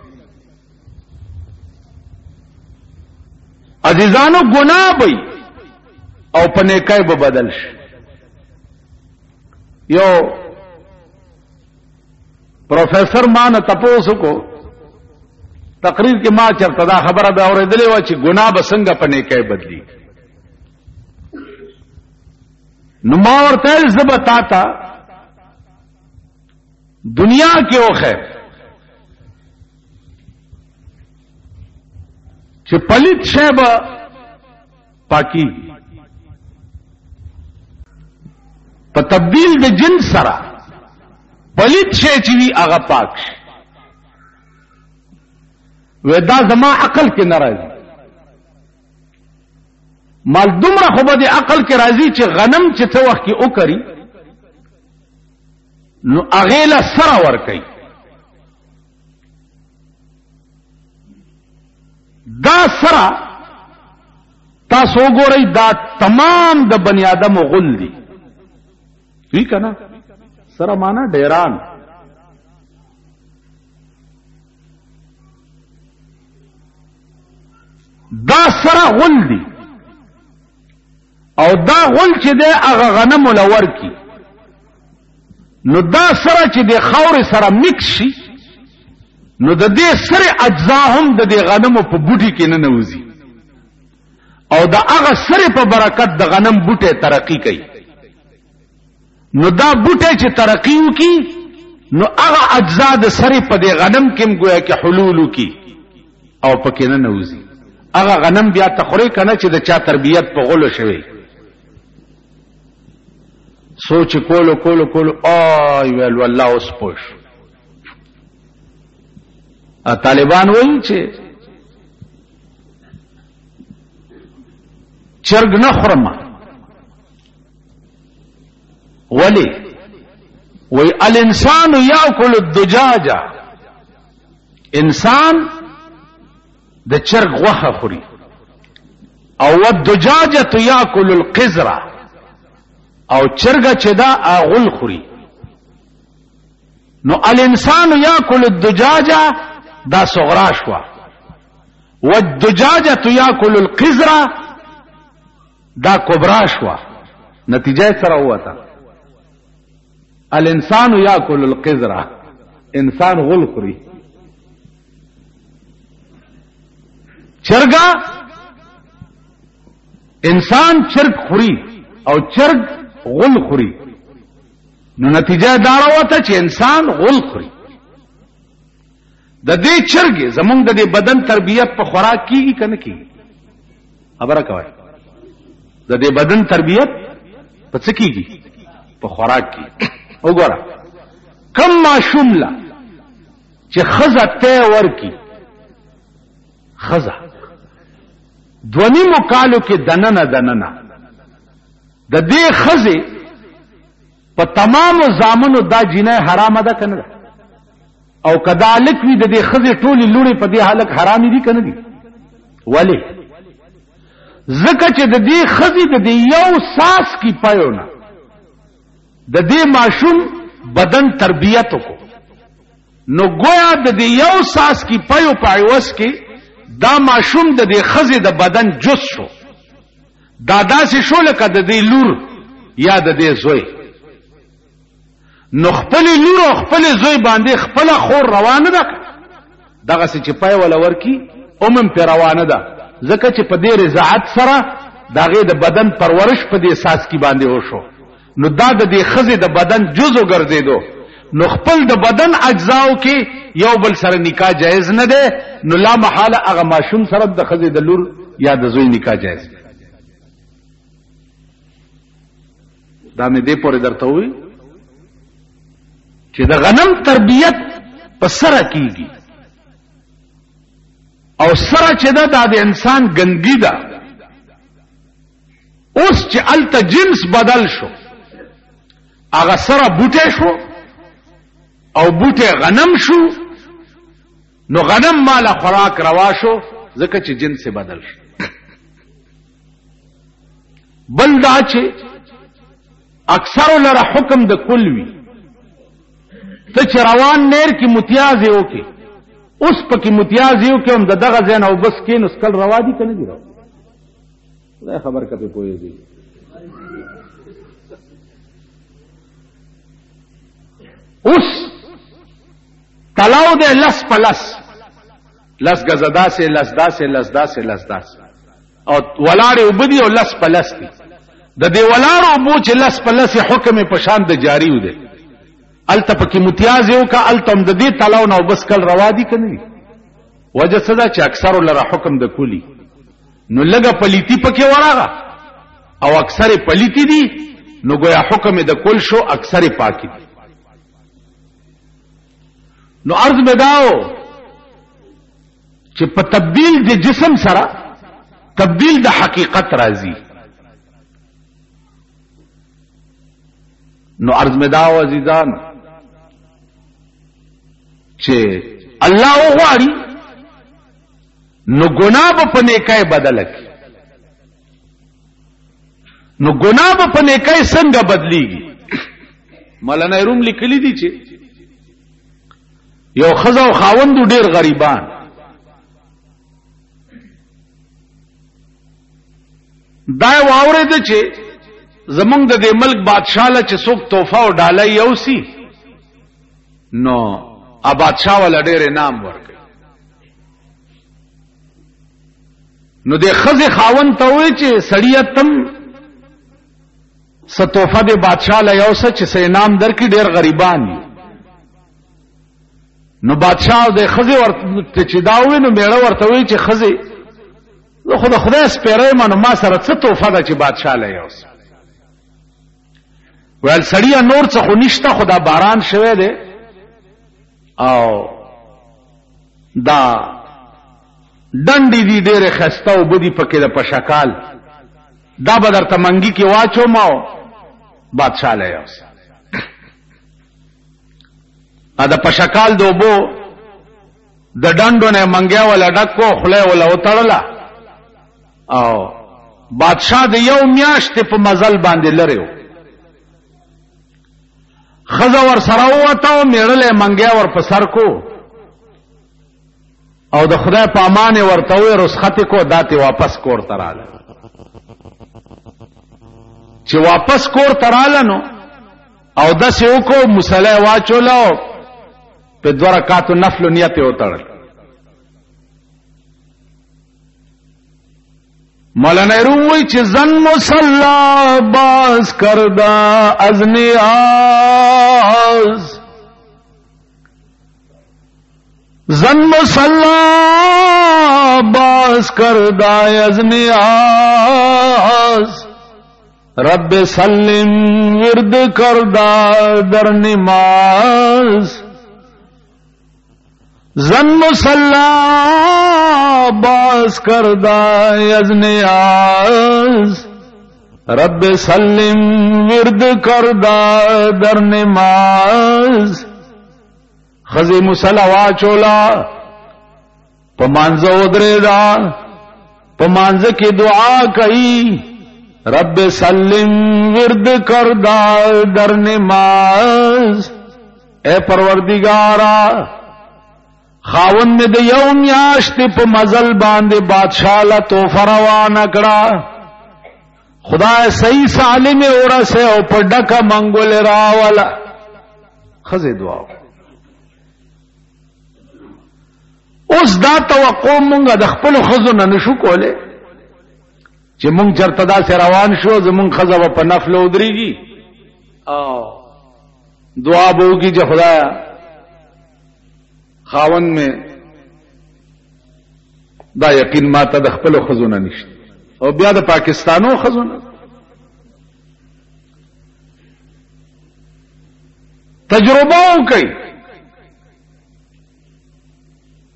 عزیزانو گناہ بئی او په نیکۍ به بدل شي. یو پروفیسر ما نه تپوسو کو تقریر کې ما چرته دا خبره به اورېدلې و چې گناہ به څنګه په نیکۍ بدلی. نو ما ورته زبتا تا دنیا کې اوخه چې پلیت شی به پاکی په تبدیل د جنس سره پلیت شی چې وي هغه پاک شي. ودا زما عقل کې ناراضي مال دومره خو به د عقل کې راځي چې غنم چې څه وخت کې وکړي نو هغې له سره ورکوي. دا سره تاسو وګورئ دا تمام د بنی آدم غل دي. وی کنه سره معنا ډیران. دا سره غل دي او دا غل چې دی هغه غنم ولور کی، نو دا سره چې د خاور سره مکس شي نو د دې سره اجزا هم د دې غنمو په بوټي کې نه نوځي او دا هغه سره په برکت د غنم بوټي ترقی کوي. نو دا بوټي چې ترقی وکي نو هغه اجزا د سره په دې غنم کې گویا کې حلول وکي او پکې نه نوځي. هغه غنم بیا تخوري کنه چې د چا تربيت په غلو شوی. سوچ کولو کولو کولو آی ویل والله اوس پوش طالبان وایي چې چرګ نه خورم. ولی وی الانسان یاکل الدجاج، انسان د چرګ غوښه خوري، او الدجاجه یاکل القزر، او چرګ چې دا اغل خوري. نو الانسان یاکل الدجاج دا صغرا شوا، والدجاجه یاکل القزر دا کبرا شوا. نتیجه سره وته الانسان یاکل القزر، انسان غل خوري. چرګا انسان چرګ خوري او چرګ غل خوري. نو نتیجه دا راوته چې انسان غل خوري. د دې چرګ زمونږ د دې بدن تربیت په خوراک کیږي کنه کیږي؟ خبره کوي. د دې بدن تربیت په څه کیږي؟ په خوراک کیږي. وګوره کم ماشوم لا چې خزه ته ورکی، خزه دونیمو کالو کې دننه د دې خزه په تمامو زامنو دا جنه حرام ده کنه؟ او کذالک وی د دې خزه ټولي لوري په دې حالت حرامي دي کنه دي؟ ولی زکه چې د دې خزه د دې یو ساس کی پایونه د دې ماشوم بدن تربیت کو، نو گویا د دې یو ساس کی پایو پایوس کې دا ماشوم د دې خزه د بدن جز شو. دا داسې شو لکه د دې لور یا د دې زوی. نو خپل لور او خپل زوی باندې خپل خور روانه ده، دغه چې پای ولا ورکی اومم پر روانه ده، ځکه چې په دې رضاعت سره دغه د بدن پرورش په دې اساس کې باندې وشو. نو دا د دې خزه د بدن جزء ګرځیدو. نو خپل د بدن اجزاو کې یو بل سره نکاح جایز نه ده. نو لا محاله هغه ماشوم سره د خزه د لور یا د زوی نکاح جایز ده. دا مې دې پورې درته وی چې د غنم تربیت په سره کیږي، او سره چې دا د انسان ګندګي ده. اوس چې الته جنس بدل شو، هغه سره بوټه شو او بوټه غنم شو، نو غنم مال خوراک روا شو ځکه چې جنس بدل شو. بل دا چې اکثر لره حکم د کل وی، ته چې روان نیر کې متیاز یو کې اوس پکې متیاز یو کې هم دغه ځین او بس کې نو سکل روا دي کنه دی؟ خدای خبر کته پوهیږي. اوس تلاو دے لس پلس، لس گزدا سے لسدا سے لسدا سے لسدا سے، او ولاړې وبدي او لس پلس دي. د دې ولاړو بو چې لس پلس حکم په شان د جاری و دي، الته پکې متیاز یو کا التم د دې تلاو نو بس کل روا دي کنه؟ وجه صدا چې اکثر لره حکم د کلی، نو لګه پلیتی پکې وراغه او اکثر پلیتی دي، نو گویا حکم د کل شو، اکثر پاکی دي. نو عرض بداو چې په تبدیل د جسم سره تبدیل د حقیقت راځي. نو عرض بداو عزیزان چې الله وغواړي نو ګناه په نیکۍ بدل کړي. نو ګناه په نیکۍ څنګه بدلیږي؟ مولانا روم لیکلی دي چې یو خزه او خاوند ډیر غریبان، دا واورید چې زمونږ د دې ملک بادشاہ له چې څوک تحفه او ډالۍ یوسي، نو ا بادشاہ ولا ډیر انعام ورکړي. نو د خزه خاوند ته وایي چې سړی تم څه تحفه د بادشاہ له یوسه چې څه انعام درکې، ډیر غریبان دي. نو بادشاہ د خزه ورته چې داوي نو میړه ورته وی چې خزه زه خدای سپیره ما، نو ما سره څه توفه ده چې بادشاہ له یوس. ویل سړیا نور څه خو نشته، خدا باران شوه دی او دا ډنډې دي ډېرې ښایسته اوبه دي پکې د پشکال، دا به درته منګي کې واچوم او بادشاه له یوسه. دا پشکال د اوبو د ډنډو نه منګیا ولا ډکو خله ولا وتړله او بادشاه د یو میاشتې په مزل باندې لري و. خزه ور سره وته او میړله منګیا ور په سر کو او د خدای په امان ورته وې رسخت کو داتې واپس کور تراله. چې واپس کور تراله نو او داسې وکړو مصلی واچولو په 2 رکعاتو نفل نیت یې وتړل. مولانا روم وی چې زن مصلا باز کردا از نیاز، زن مصلا باز کردا از نیاز، رب سلم ورد کردا در نماز، زن مصلا باز کردا از نیاز، رب سلم ورد کردا در نماز. خزی مصلا واچولا پا مانزه ودریدا پا مانزه کی دعا کئی رب سلم ورد کردا در نماز. اے پروردگارا خاون میں د یو میاشت په مزل باندې بادشاہ لا توفه روانه کړه، خدای صحیح سالم اورسه او په ډکه منګول راولا. خزه دعا اوس دا توقع مونږه د خپل خزو نه نشو کوله چې مونږ چرته دا سره روان شو زمونږ خزه په نفل ودرېږي او دعا به وکړي چې خدایا خاون میں دا یقین ما ته د خپل خزونه نشته او بیا د پاکستانو خزونه تجربه وکړي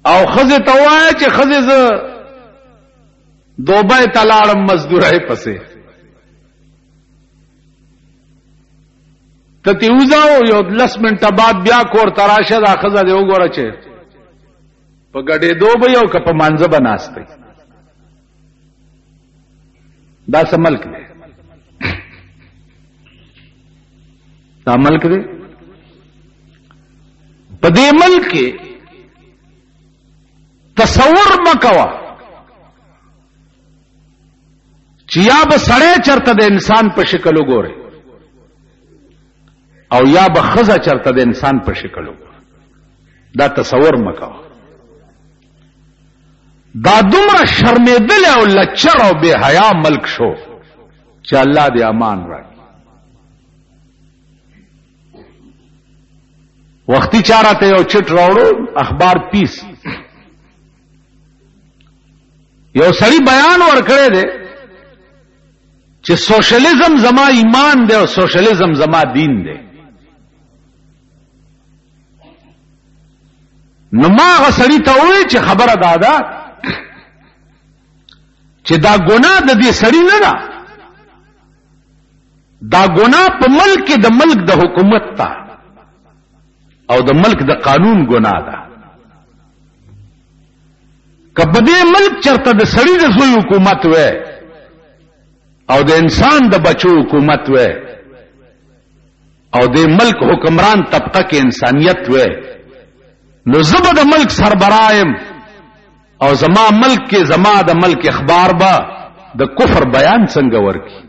او خزه توای چې خزه ز دوبه تلاړم مزدورای پسې ته وځاو یو 10 منټه بعد بیا کور تراشه دا خزه دی وګوره چې په ګډې دوبه یو کپ مانځه بناسته دا سملک دی دا ملک دی په دې ملک کې تصور مکوا چې یا به سړی چرته د انسان په شکل وګوره او یا به خزه چرته د انسان په شکل وګوره. دا تصور مکوا. دا دومره شرمېدل او لچر او بے حیا ملک شو چې الله دې امان راکړي. وختي چارته یو چټ راوړو اخبار پیس یو سړی بیان ورکړی دی چې سوشلیزم زما ایمان دی او سوشلیزم زما دین دی. نو ما هغه سړی ته وویل چې خبره دادا چې دا ګناه د دې سړی نه ده، دا ګناه په ملک د ملک د حکومت ته او د ملک د قانون ګناه ده. که په دې ملک چرته د سړی د زوی حکومت وای او د انسان د بچو حکومت وای او د ملک حکمران طبقه کې انسانیت وای نو زبا د ملک سربرایم او زما ملک کې زما د ملک اخبار با د کفر بیان څنګه ورکی.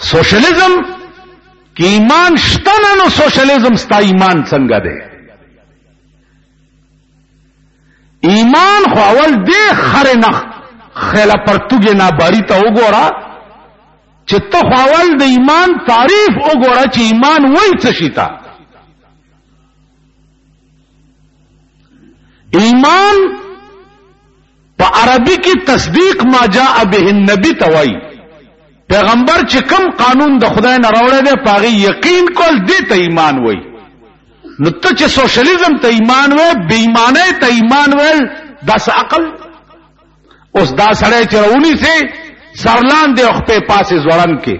سوشلیزم کی ایمان شته نو سوشلیزم ستا ایمان څنګه دی؟ ایمان خو اول دی خره نه خیله پرتوګه نه باری ته وګوره چې ته خو اول د ایمان تعریف وګوره چې ایمان وای څه شي تا. ایمان په عربی کې تصدیق ما جاء به النبی توای پیغمبر چې کوم قانون د خدای نه راوړی دی په هغې یقین کول دې ته ایمان وایي. نو ته چې سوشلیزم ته ایمان وایي بې ایمانۍ ته ایمان ویل دا څه عقل؟ اوس دا سړی چې راونیسې سر لاندې او خپې پاسې ځوړن کې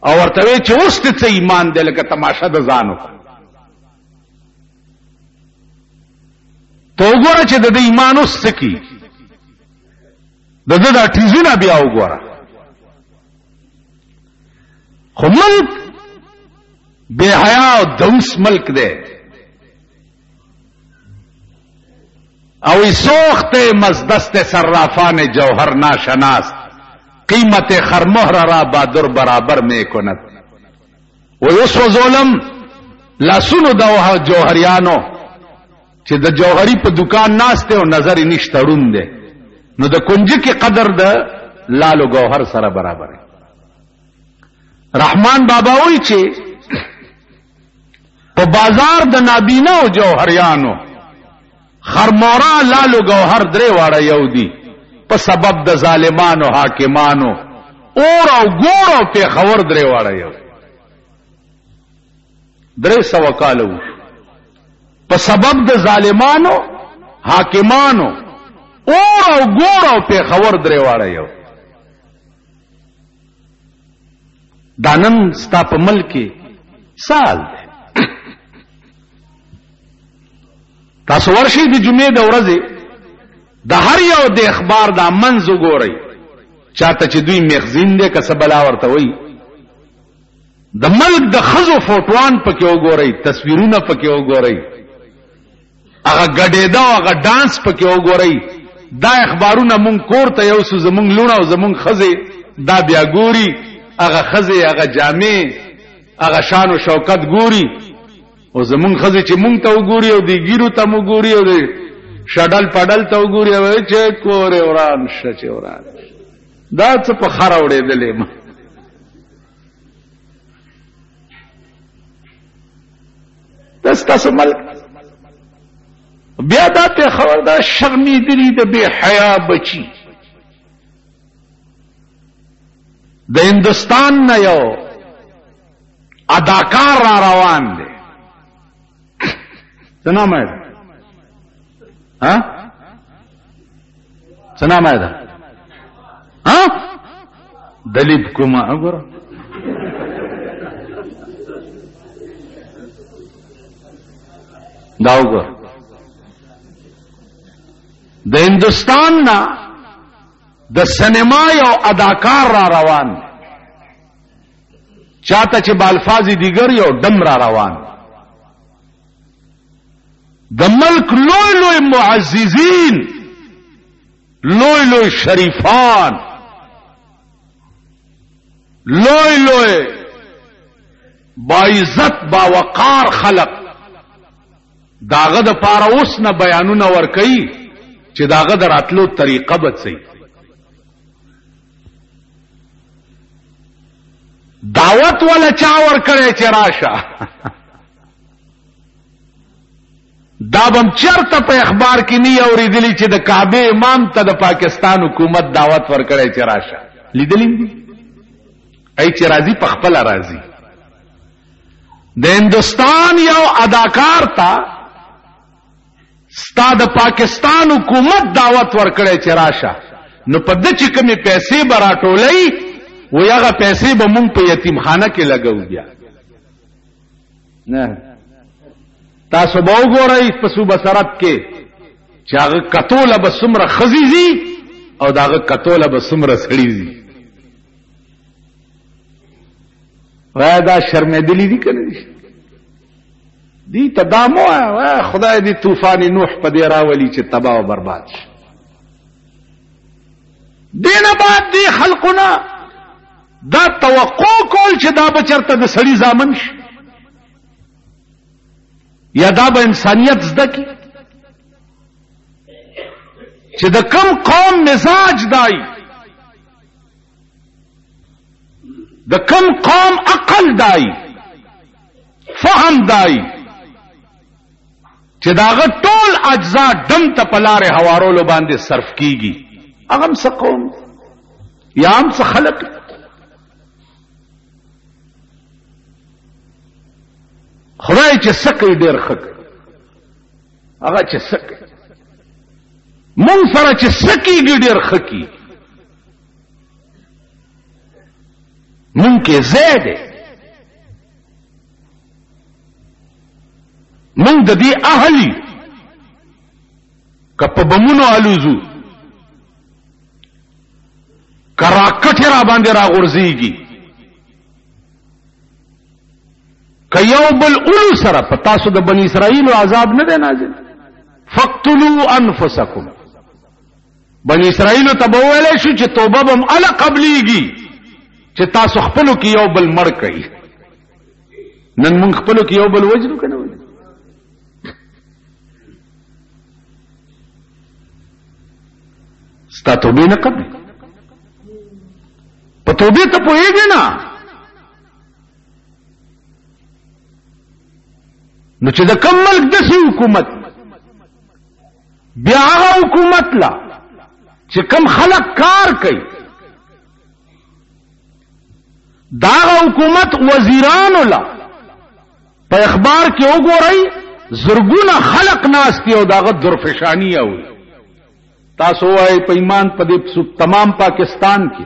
او ورته وایي چې اوس دې څه ایمان دی لکه تماشه د ځان وکړه. ته وګوره چې د ده ایمان اوس څه کي، د ده دا ټیزونه بیا وګوره. خو ملک بے حیا او دوس ملک دے او سوخت مزدست صرافان جوہر ناشناس قیمت خرمہر را بادر برابر میں کند. و یسو ظلم لاسونو دا جوہریانو چې د جوہری په دکان ناسته او نظر نشته ړوند دی، نو د کنجي کې قدر د لالو گوهر سره برابر دی. رحمان بابا وی چې په بازار د نابینا او جوهریانو خرمورا لالو گوهر درې واړه یو دي په سبب د ظالمانو حاکمانو اور او ګور او پیښور درې واړه یو 300 کال وو په سبب د ظالمانو حاکمانو اور او ګور او پیښور درې واړه یو. دانن ستا په ملک سال دی. تاسو ورشي د جمعې د ورځې د هر یو د اخبار د منځ وګورئ، چاته چې دوی مخزین دی که څه بلا ورته وایي، د ملک د ښځو فوټوان پکې وګورئ، تصویرونه پکې وګورئ، هغه ګډېده او هغه ډانس پکې وګورئ. دا اخبارونه مونږ کور ته یوسو، زمونږ لونه او زمونږ ښځې دا بیا ګوري، هغه ښځې هغه جامې هغه شان او شوکت ګوري، او زمونږ ښځې چې مونږ ته وګوري او د ګیرو ته مو ګوري او د شډل پډل ته وګوري او چې کورې وران شه چې وران دا څه په خره وړېدلې ما. دا ستاسو ملک بیا دا پیښور دا شرمېدلي د بې حیا بچي د هندوستان نه یو اداکار را روان دی. څه نام یې ده؟ څه نام یې ده؟ دلیپ کمار. وګوره دا وګوره د هندوستان نه د سینما یو اداکار را روان، چاته چې بالفاظ دیگر یو ډم را روان. د ملک لوی لوی معززین، لوی لوی شریفان، لوی لوی باعزت باوقار خلق داغه د پاره اوس نه بیانونه ورکړي چې داغه د راتلو طریقه به څه دعوت ولا چا ورکړي چې راشه. دا بم چرته په اخبار کې نه اوریدلی چې د کعبه امام ته د پاکستان حکومت دعوت ورکړي چې راشه. لیدلی ای چې راضی په خپل راضی. د هندوستان یو اداکار ته ستا د پاکستان حکومت دعوت ورکړي چې راشه، نو په د چې کومې پیسې به راټولئ و هغه پیسې به مونږ په یتیمخانه کې لګو. بیا نه تاسو به وګورئ په صوبه سرحد کې چې هغه کتوله به څومره ښځې ځي او د هغه کتوله به څومره سړي ځي. وایه دا شرمېدلي دي که نه دي؟ دی ته دا مه وایه خدای دې طوفان نوح په دې راولي چې تباه او برباد شي. دې نه بعد دې خلقونه دا توقع کول چې دا به چېرته د سړي زامن شي یا دا به انسانیت زده کړي چې د کم قوم مزاج دای، د کم قوم عقل دای، فهم دای، چې داغه ټول اجزا دم ته پلارې هوارولو باندې صرف کیږي. هغه څه قوم یا هم څه خلق خدای چې سکه ډیر خک هغه چې سکه مونږ سره چې سکیږي ډیر خکی مونږ کې زیاده مونږ د دې اهلی کپ بمونو الوزو کرا کټرا باندې را غورځيږي کيو بل اولو سره پتا سو د بنی اسرائیل عذاب نه دی نازل فقتلوا انفسکم بنی اسرائیل ته وویل شو چې توبه بم ال قبليږي چې تاسو خپلو کې یو بل مړ کړئ نن موږ خپلو کې یو بل وجنو کنه ستا توبه نه قبل په توبه ته پوهیږي نه نو چې د کم ملک دسي حکومت بیا هغه حکومت لا چې کم خلق کار کوي دا حکومت وزیرانو لا په اخبار کې وګورئ زرګونه خلق ناشتي او داغه درفشانی او تاسو وايي په ایمان په دې تمام پاکستان کې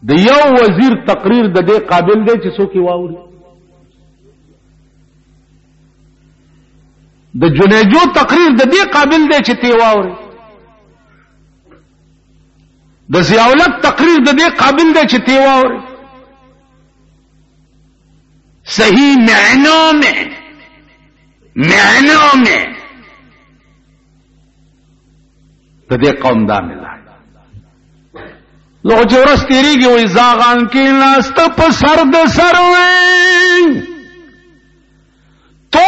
د یو وزیر تقریر د دې قابل دی چې څوک یې واوري د جنیجو تقریر د دې قابل دی چې تی واوري د ضیاءالحق تقریر د دې قابل دی چې تی واوري صحیح معنوں میں د دې قوم دا ملای لو جورس تیریږي وې زاغان کې لاست په سر د سروي تو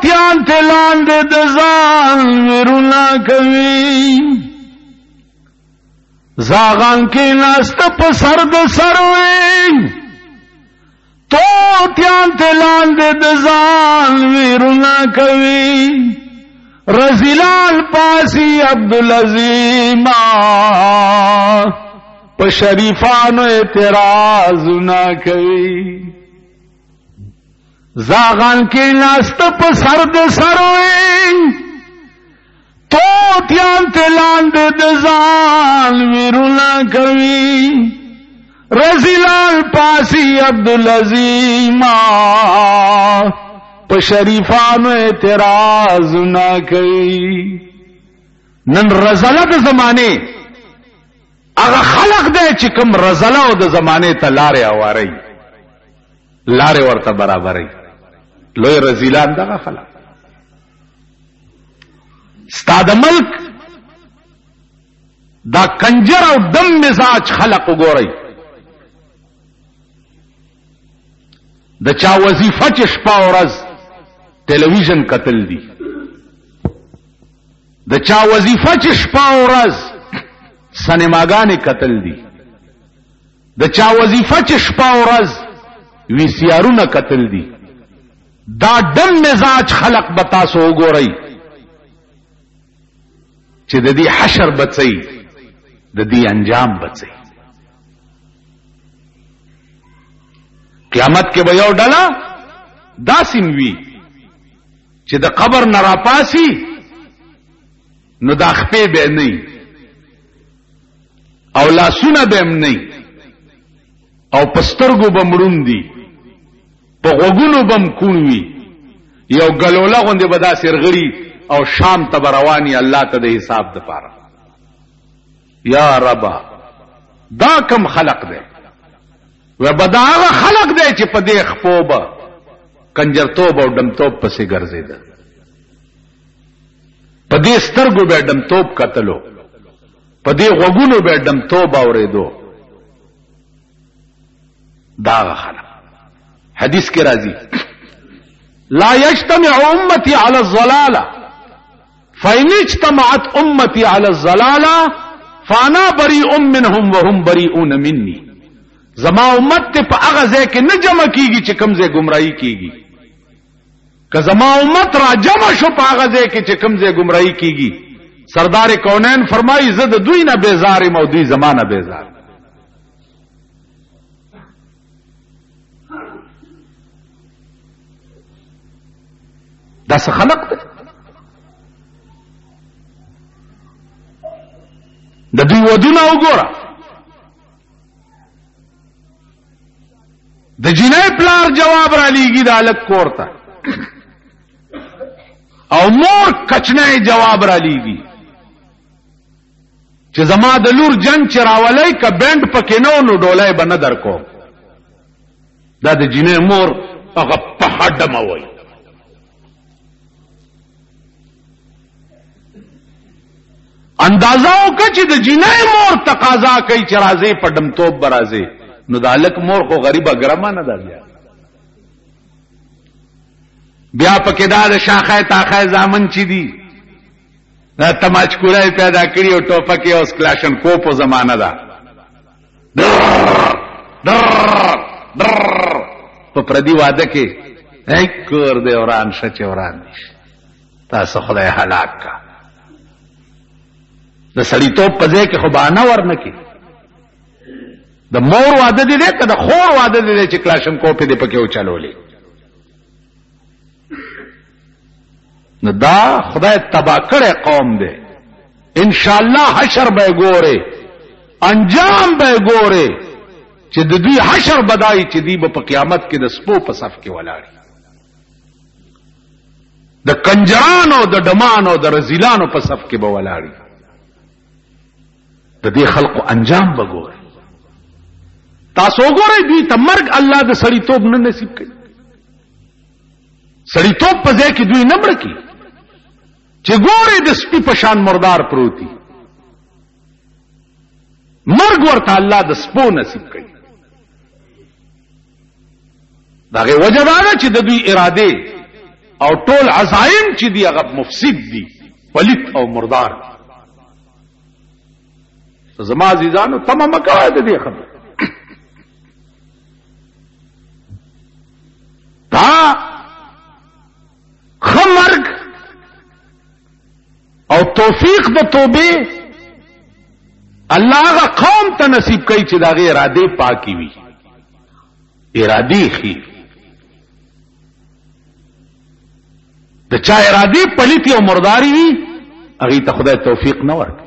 تیان تلان د ځان ورنا کوي زاغان کې لاست په سر د سروي تو تیان تلان د ځان ورنا کوي رزیلال پاسی عبدالعظیم په شریفانو اعتراض نہ کوي زاغان کې لاست په سر د سروي تو تیان تلان د ځان ورنا کوي رزیلال پاسی عبدالعظیم په شریفانو اعتراض نہ کوي نن رزله د زمانه هغه خلق دی چې کوم رزله او د زمانه ته لارې اواري لارې ورته برابرې لوی رزیلان دغه خلق ستاد ملک دا کنجر او دم مزاج خلق وګورئ د چا وظیفه چې شپه او ورځ ټلویزیون قتل دي د چا وظیفه چې شپه او ورځ سینماګانې قتل دي د چا وظیفه چې شپه او ورځ وی سی آرونه قتل دي دا دم مزاج خلق به تاسو وګورئ چې د دې حشر بچي د دې انجام بچي قیامت کې به یو ډله داسین وی چې د قبر نه راپاسي نو د خپې به نه او لاسونه به هم نه او پسترګو به مړون دي په غوګونو به هم کون وي یو ګلوله غوندې به داسې رغړي او شام ته به رواني الله ته د حساب دپاره یا ربا دا کم خلق دی و بدا هغه خلق دی چې په دې خپو به کنجرتوب او ډمتوب پسې ګرځېده په دې سترګو به ډمتوب کتلو په دې غوګونو به ډمتوب اورېدو دا خلق حدیث کې راځي لا يجتمع امتي على الضلاله فإن اجتمعت امتي على الضلاله فانا بريء منهم وهم بريئون مني زما امت ته په هغه ځای کې نه جمع کیږي چې کوم ځای گمراهي کیږي که زما امت را جمع شو په هغه ځای کې چې کوم ځای گمراهي کیږي سردار کونین فرمایي زه د دوی نه بیزار یم او دوی زمانه بیزار دا څه خلق دی؟ د دوی ودونه وګوره، د جنۍ پلار جواب را لیږي د هلک کور ته، او مور کچنۍ جواب را لیږي چې زما د لور جنگ چې راولی که بینډ پکې نه نو ډولۍ به نه در کوم. دا د جنۍ مور هغه په هډمه وایي. اندازه وکړه چې د جنۍ مور تقاضا کوي چې راځي په ډمتوب به راځي، نو د هلک مور خو غریبه ګرمه نه ده. بیا پکې دا د شاخه تاخه زامن چې دي دا تماچکوړی پیدا کړي او ټوپکې اوس کلاشن کوپو زمانه ده. په پردي واده کې کور دی وران شه چې وران دي. تاسو خدای هلاک کا. د سړیتوب په ځای کې خو بهانه ورنه کې. د مور واده دی که د خور واده دی چې کلاشن کوپې دی پکې وچلولې. نو دا خدای تبا کړی قوم دی. انشاءاللہ حشر به ګوره، انجام به ګوره چې د دوی حشر بدای چې دی به په قیامت کې د سپو په صف کې ولاړي، د کنجرانو د ډمانو د رزیلانو په صف کې به ولاړي. د دې خلقو انجام به ګوره. تاسو وګورئ دوی ته مرګ الله د سړیتوب نه نصیب کوي. سړیتوب په ځای کې دوی نه مړ کی چې ګورئ د سپي په شان مردار پروتي. مرګ ورته الله د سپو نصیب کوي. دغه وجه دا ده چې د دوی اراده او ټول عزایم چې دی هغه مفسد دي، پلیت او مردار. زما عزیزانو تمه مکوئ د دې خبره. دا خمرګ او توفیق د توبه الله هغه قوم ته نصیب کوي چې داغه اراده پاکي وي، اراده خي. د چا اراده پلیتی او مرداری وي هغه ته خدای توفیق نه ورکړي.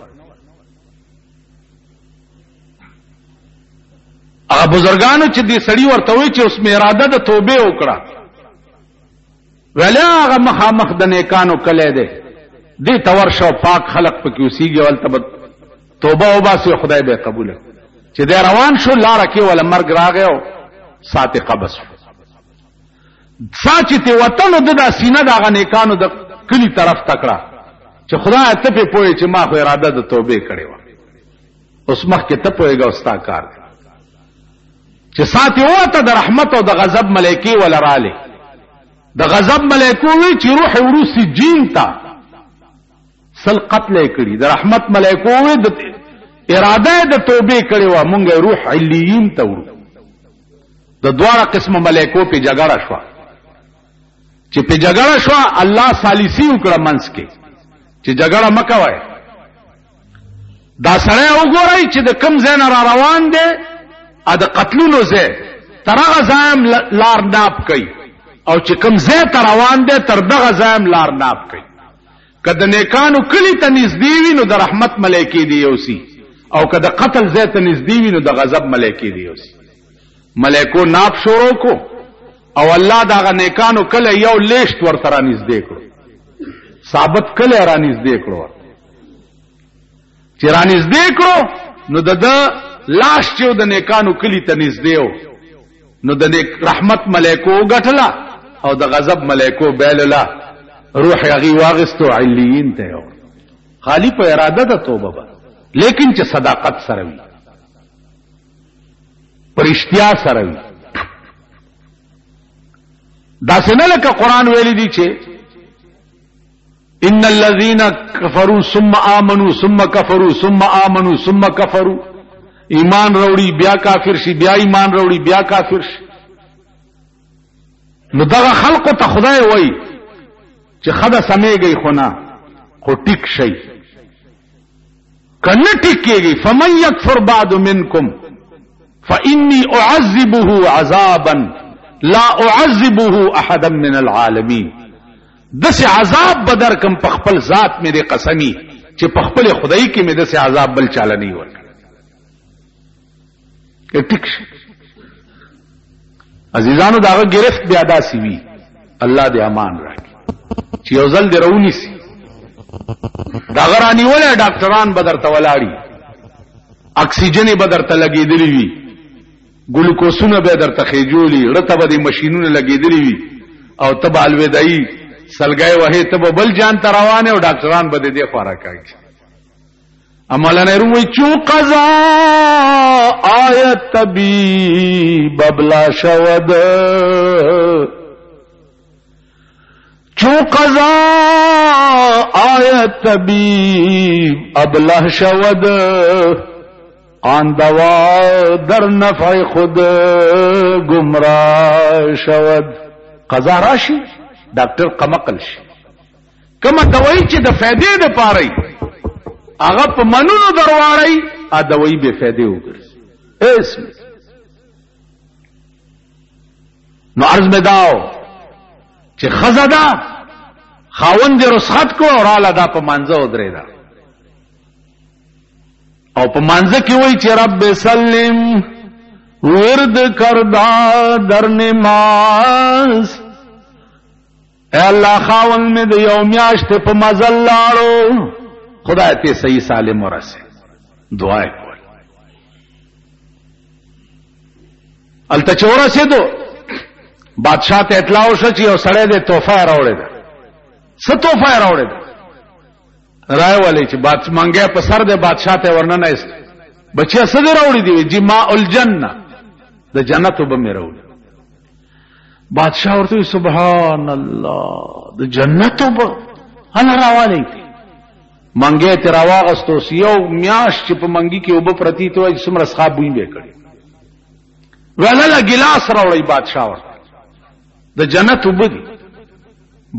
هغه بزرګانو چې دې سړی ورته وي چې اوس مې اراده د توبه وکړه، ولا هغه مخامخ د نیکانو کله ده دې تور شو پاک خلق پکې اوسېږي ولته توبه وباسي خدای به قبول کړي. چې دې روان شو لار کې ولا مرګ راغیو ساته قبس ساچې ته وطن د سینه د نیکانو د کلی طرف تکړه چې خدای ته په پوهې چې ما خو اراده د توبه کړې و. اوس مخ کې ته پوهېږه استا کار چې ساتي وته د رحمت او د غضب ملائکه ولا رااله. د غضب ملائکه وی چې روح وروسي جین تا سل قتل کړي، د رحمت ملائکه وی د اراده د توبه کړي و مونږ روح علیین ته ورو. د دوه قسمه ملائکه په جګړه شو چې په جګړه شو الله ثالثي وکړه منس کې چې جګړه مکوای. دا سره وګورئ چې د کم ځای نه را روان دي ا د قتلونو زه ترغه زام لار ناپ کوي، او چې کم زه تر روان دي تر دغه زام لار ناپ کوي. کله نیکانو کلی ته نږدې وي نو د رحمت ملائکه دی اوسي، او کله قتل زه ته نږدې وي نو د غضب ملائکه دی اوسي. ملائکو ناپ شروع کو او الله دغه نیکانو کله یو لیشت ورته را نږدې کړو، ثابت کله را نږدې کړو. چې را نږدې کړو نو د لاش چې د نیکانو کلی ته نږدې و نو د نیک رحمت ملائکو غټلا او د غضب ملائکو بیللا روح یغي واغستو علیین ته یو. خالی په اراده د توبه به، لیکن چې صداقت سره وي، پرشتیا سره وي. دا څنګه لکه قران ویلي دي چې ان الذين كفروا ثم امنوا ثم كفروا ثم امنوا ثم كفروا. ایمان وروړي بیا کافر شي، بیا ایمان وروړي بیا کافر شي. نو دغه خلقو ته خدای وایي چې خدا سمېږي خو نه خو ټیک شي، کنه ټیکېږي. فمن يكفر بعد منكم فاني اعذبه عذابا لا اعذبه احدا من العالمين. دس عذاب بدر کم پخپل ذات مې دې قسمی چې پخپل خدای کې مې دس عذاب بل چاله نه ورکړ. ټیک شي عزیزانو داغه گرفت بیا داسي وی الله دې امان راکړي چې یو ځل دې رونی سي داغه رانیولې ډاکټران بدر ته ولاړی اکسیجن بدر ته لګېدلی وی ګلوکوسونه به درته خېجولي رته به دې ماشينونه لګېدلی وی او تب الوداعي سلګای وه تب بل جان ته روانه او ډاکټران به دې خورا کوي. مولانا روي چو قضا آیت طبیب ابلا شود چو قضا آیت طبیب ابلا شود آن دوا در نفع خود گمراه شود. قضا راشي ډاکټر قمقل شي کومه دوايي چې د فائدې د پاره هغه په منونو درواړی ا دوی به فائدې وګرځي اسم نو عرض می داو چې خزدا خاوند رسخت کو اور اعلی دا په منځه ودرې دا او په منځه کې وای چې رب سلم ورد کردا در نماز اے الله خاوند می د یو میاشت په مزل لاړو خدای ته صحیح سالم ورسه دعا کول التچورا سي دو بادشاہ ته اطلاع وشو چې یو سړی د تحفه راوړی دا څه تحفه راوړی دا راي ولې چې بادشاہ مانګه په سر د بادشاہ ته ورننه است بچیا څه راوړی دی جماع الجنه د جنت وب مې راوړی بادشاہ ورته سبحان الله د جنت وب انا راوالي منګه ته راواغستو یو میاش چې په منګي کې وب پرتی ته چې سمره ښاب وې به کړی ولاله ګلاس راوړی بادشاہ ورته د جنت وب دی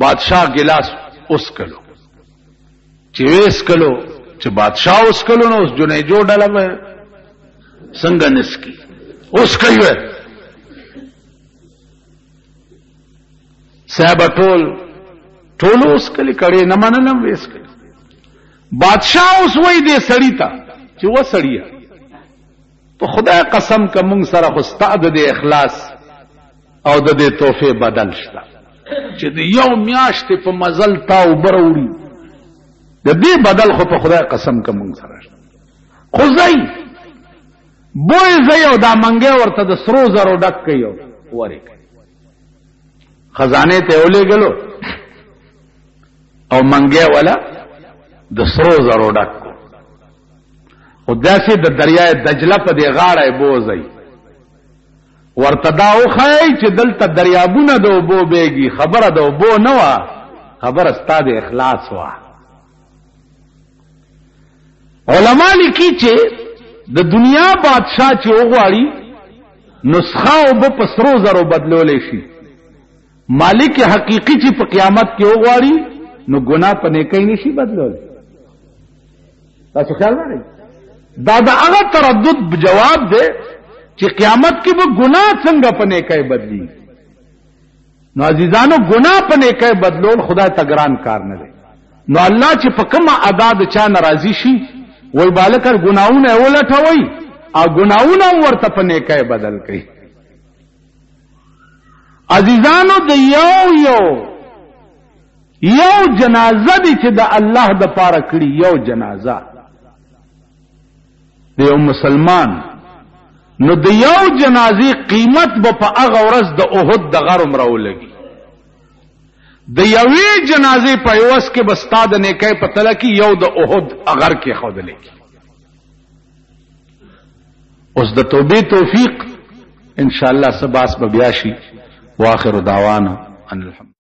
بادشاہ ګلاس اوس کلو چې وېس کلو چې بادشاہ اوس کلو نو اوس جنې جوړه لمه څنګه نسکی اوس کوي صاحب ټول اوس کلی کړي نه مننم وېس کړي بادشاہ اوس وای دې سړی ته چې و سړیا په خدای قسم کوم سره خو استاد دې اخلاص او د دې توفه بدل شتا چې د یو میاشت په مزل تا وبروړي د دې بدل خو په خدای قسم کوم سره خو زئی بوې زئی او دا منګه ورته د سرو زرو ډک کيو وره خزانه ته ولې غلو او منګه ولا د سرو زرو ډک او داسې د دریای دجله په دی غاړه بوزي ورته دا وخی چې دلته دریابونه د اوبو بیږي خبره د اوبو نه وا خبره ستاد اخلاص وا علما لیکي چې د دنیا بادشاہ چې وغواړي نسخه او په سرو زرو بدلولې شي مالک حقيقي چې په قیامت کې وغواړي نو ګناه په نیکۍ نشي بدلول تاسو خیال لرئ دا د هغه تردد جواب دی چې قیامت کې به ګناه څنګه په نیکۍ بدلی نو عزیزانو ګناه په نیکۍ بدلول خدای ته ګران کار نه دی نو الله چې په کومه ادا د چا ناراضي شي وای بالکر ګناونه ولټوي او ګناونه ورته په نیکۍ بدل کړي عزیزانو د یو جنازه دي چې د الله د پاره کړي یو جنازه د یو مسلمان نو د یو جنازي قیمت به په هغه ورځ د احد د غرم راولګي د یوې جنازې په یوس کې بستاد نیکي پته لکه یو د احد اگر کې خودلې اوس د توبې توفیق ان شاء الله سباس بیا شي واخر دعوانا ان الحمد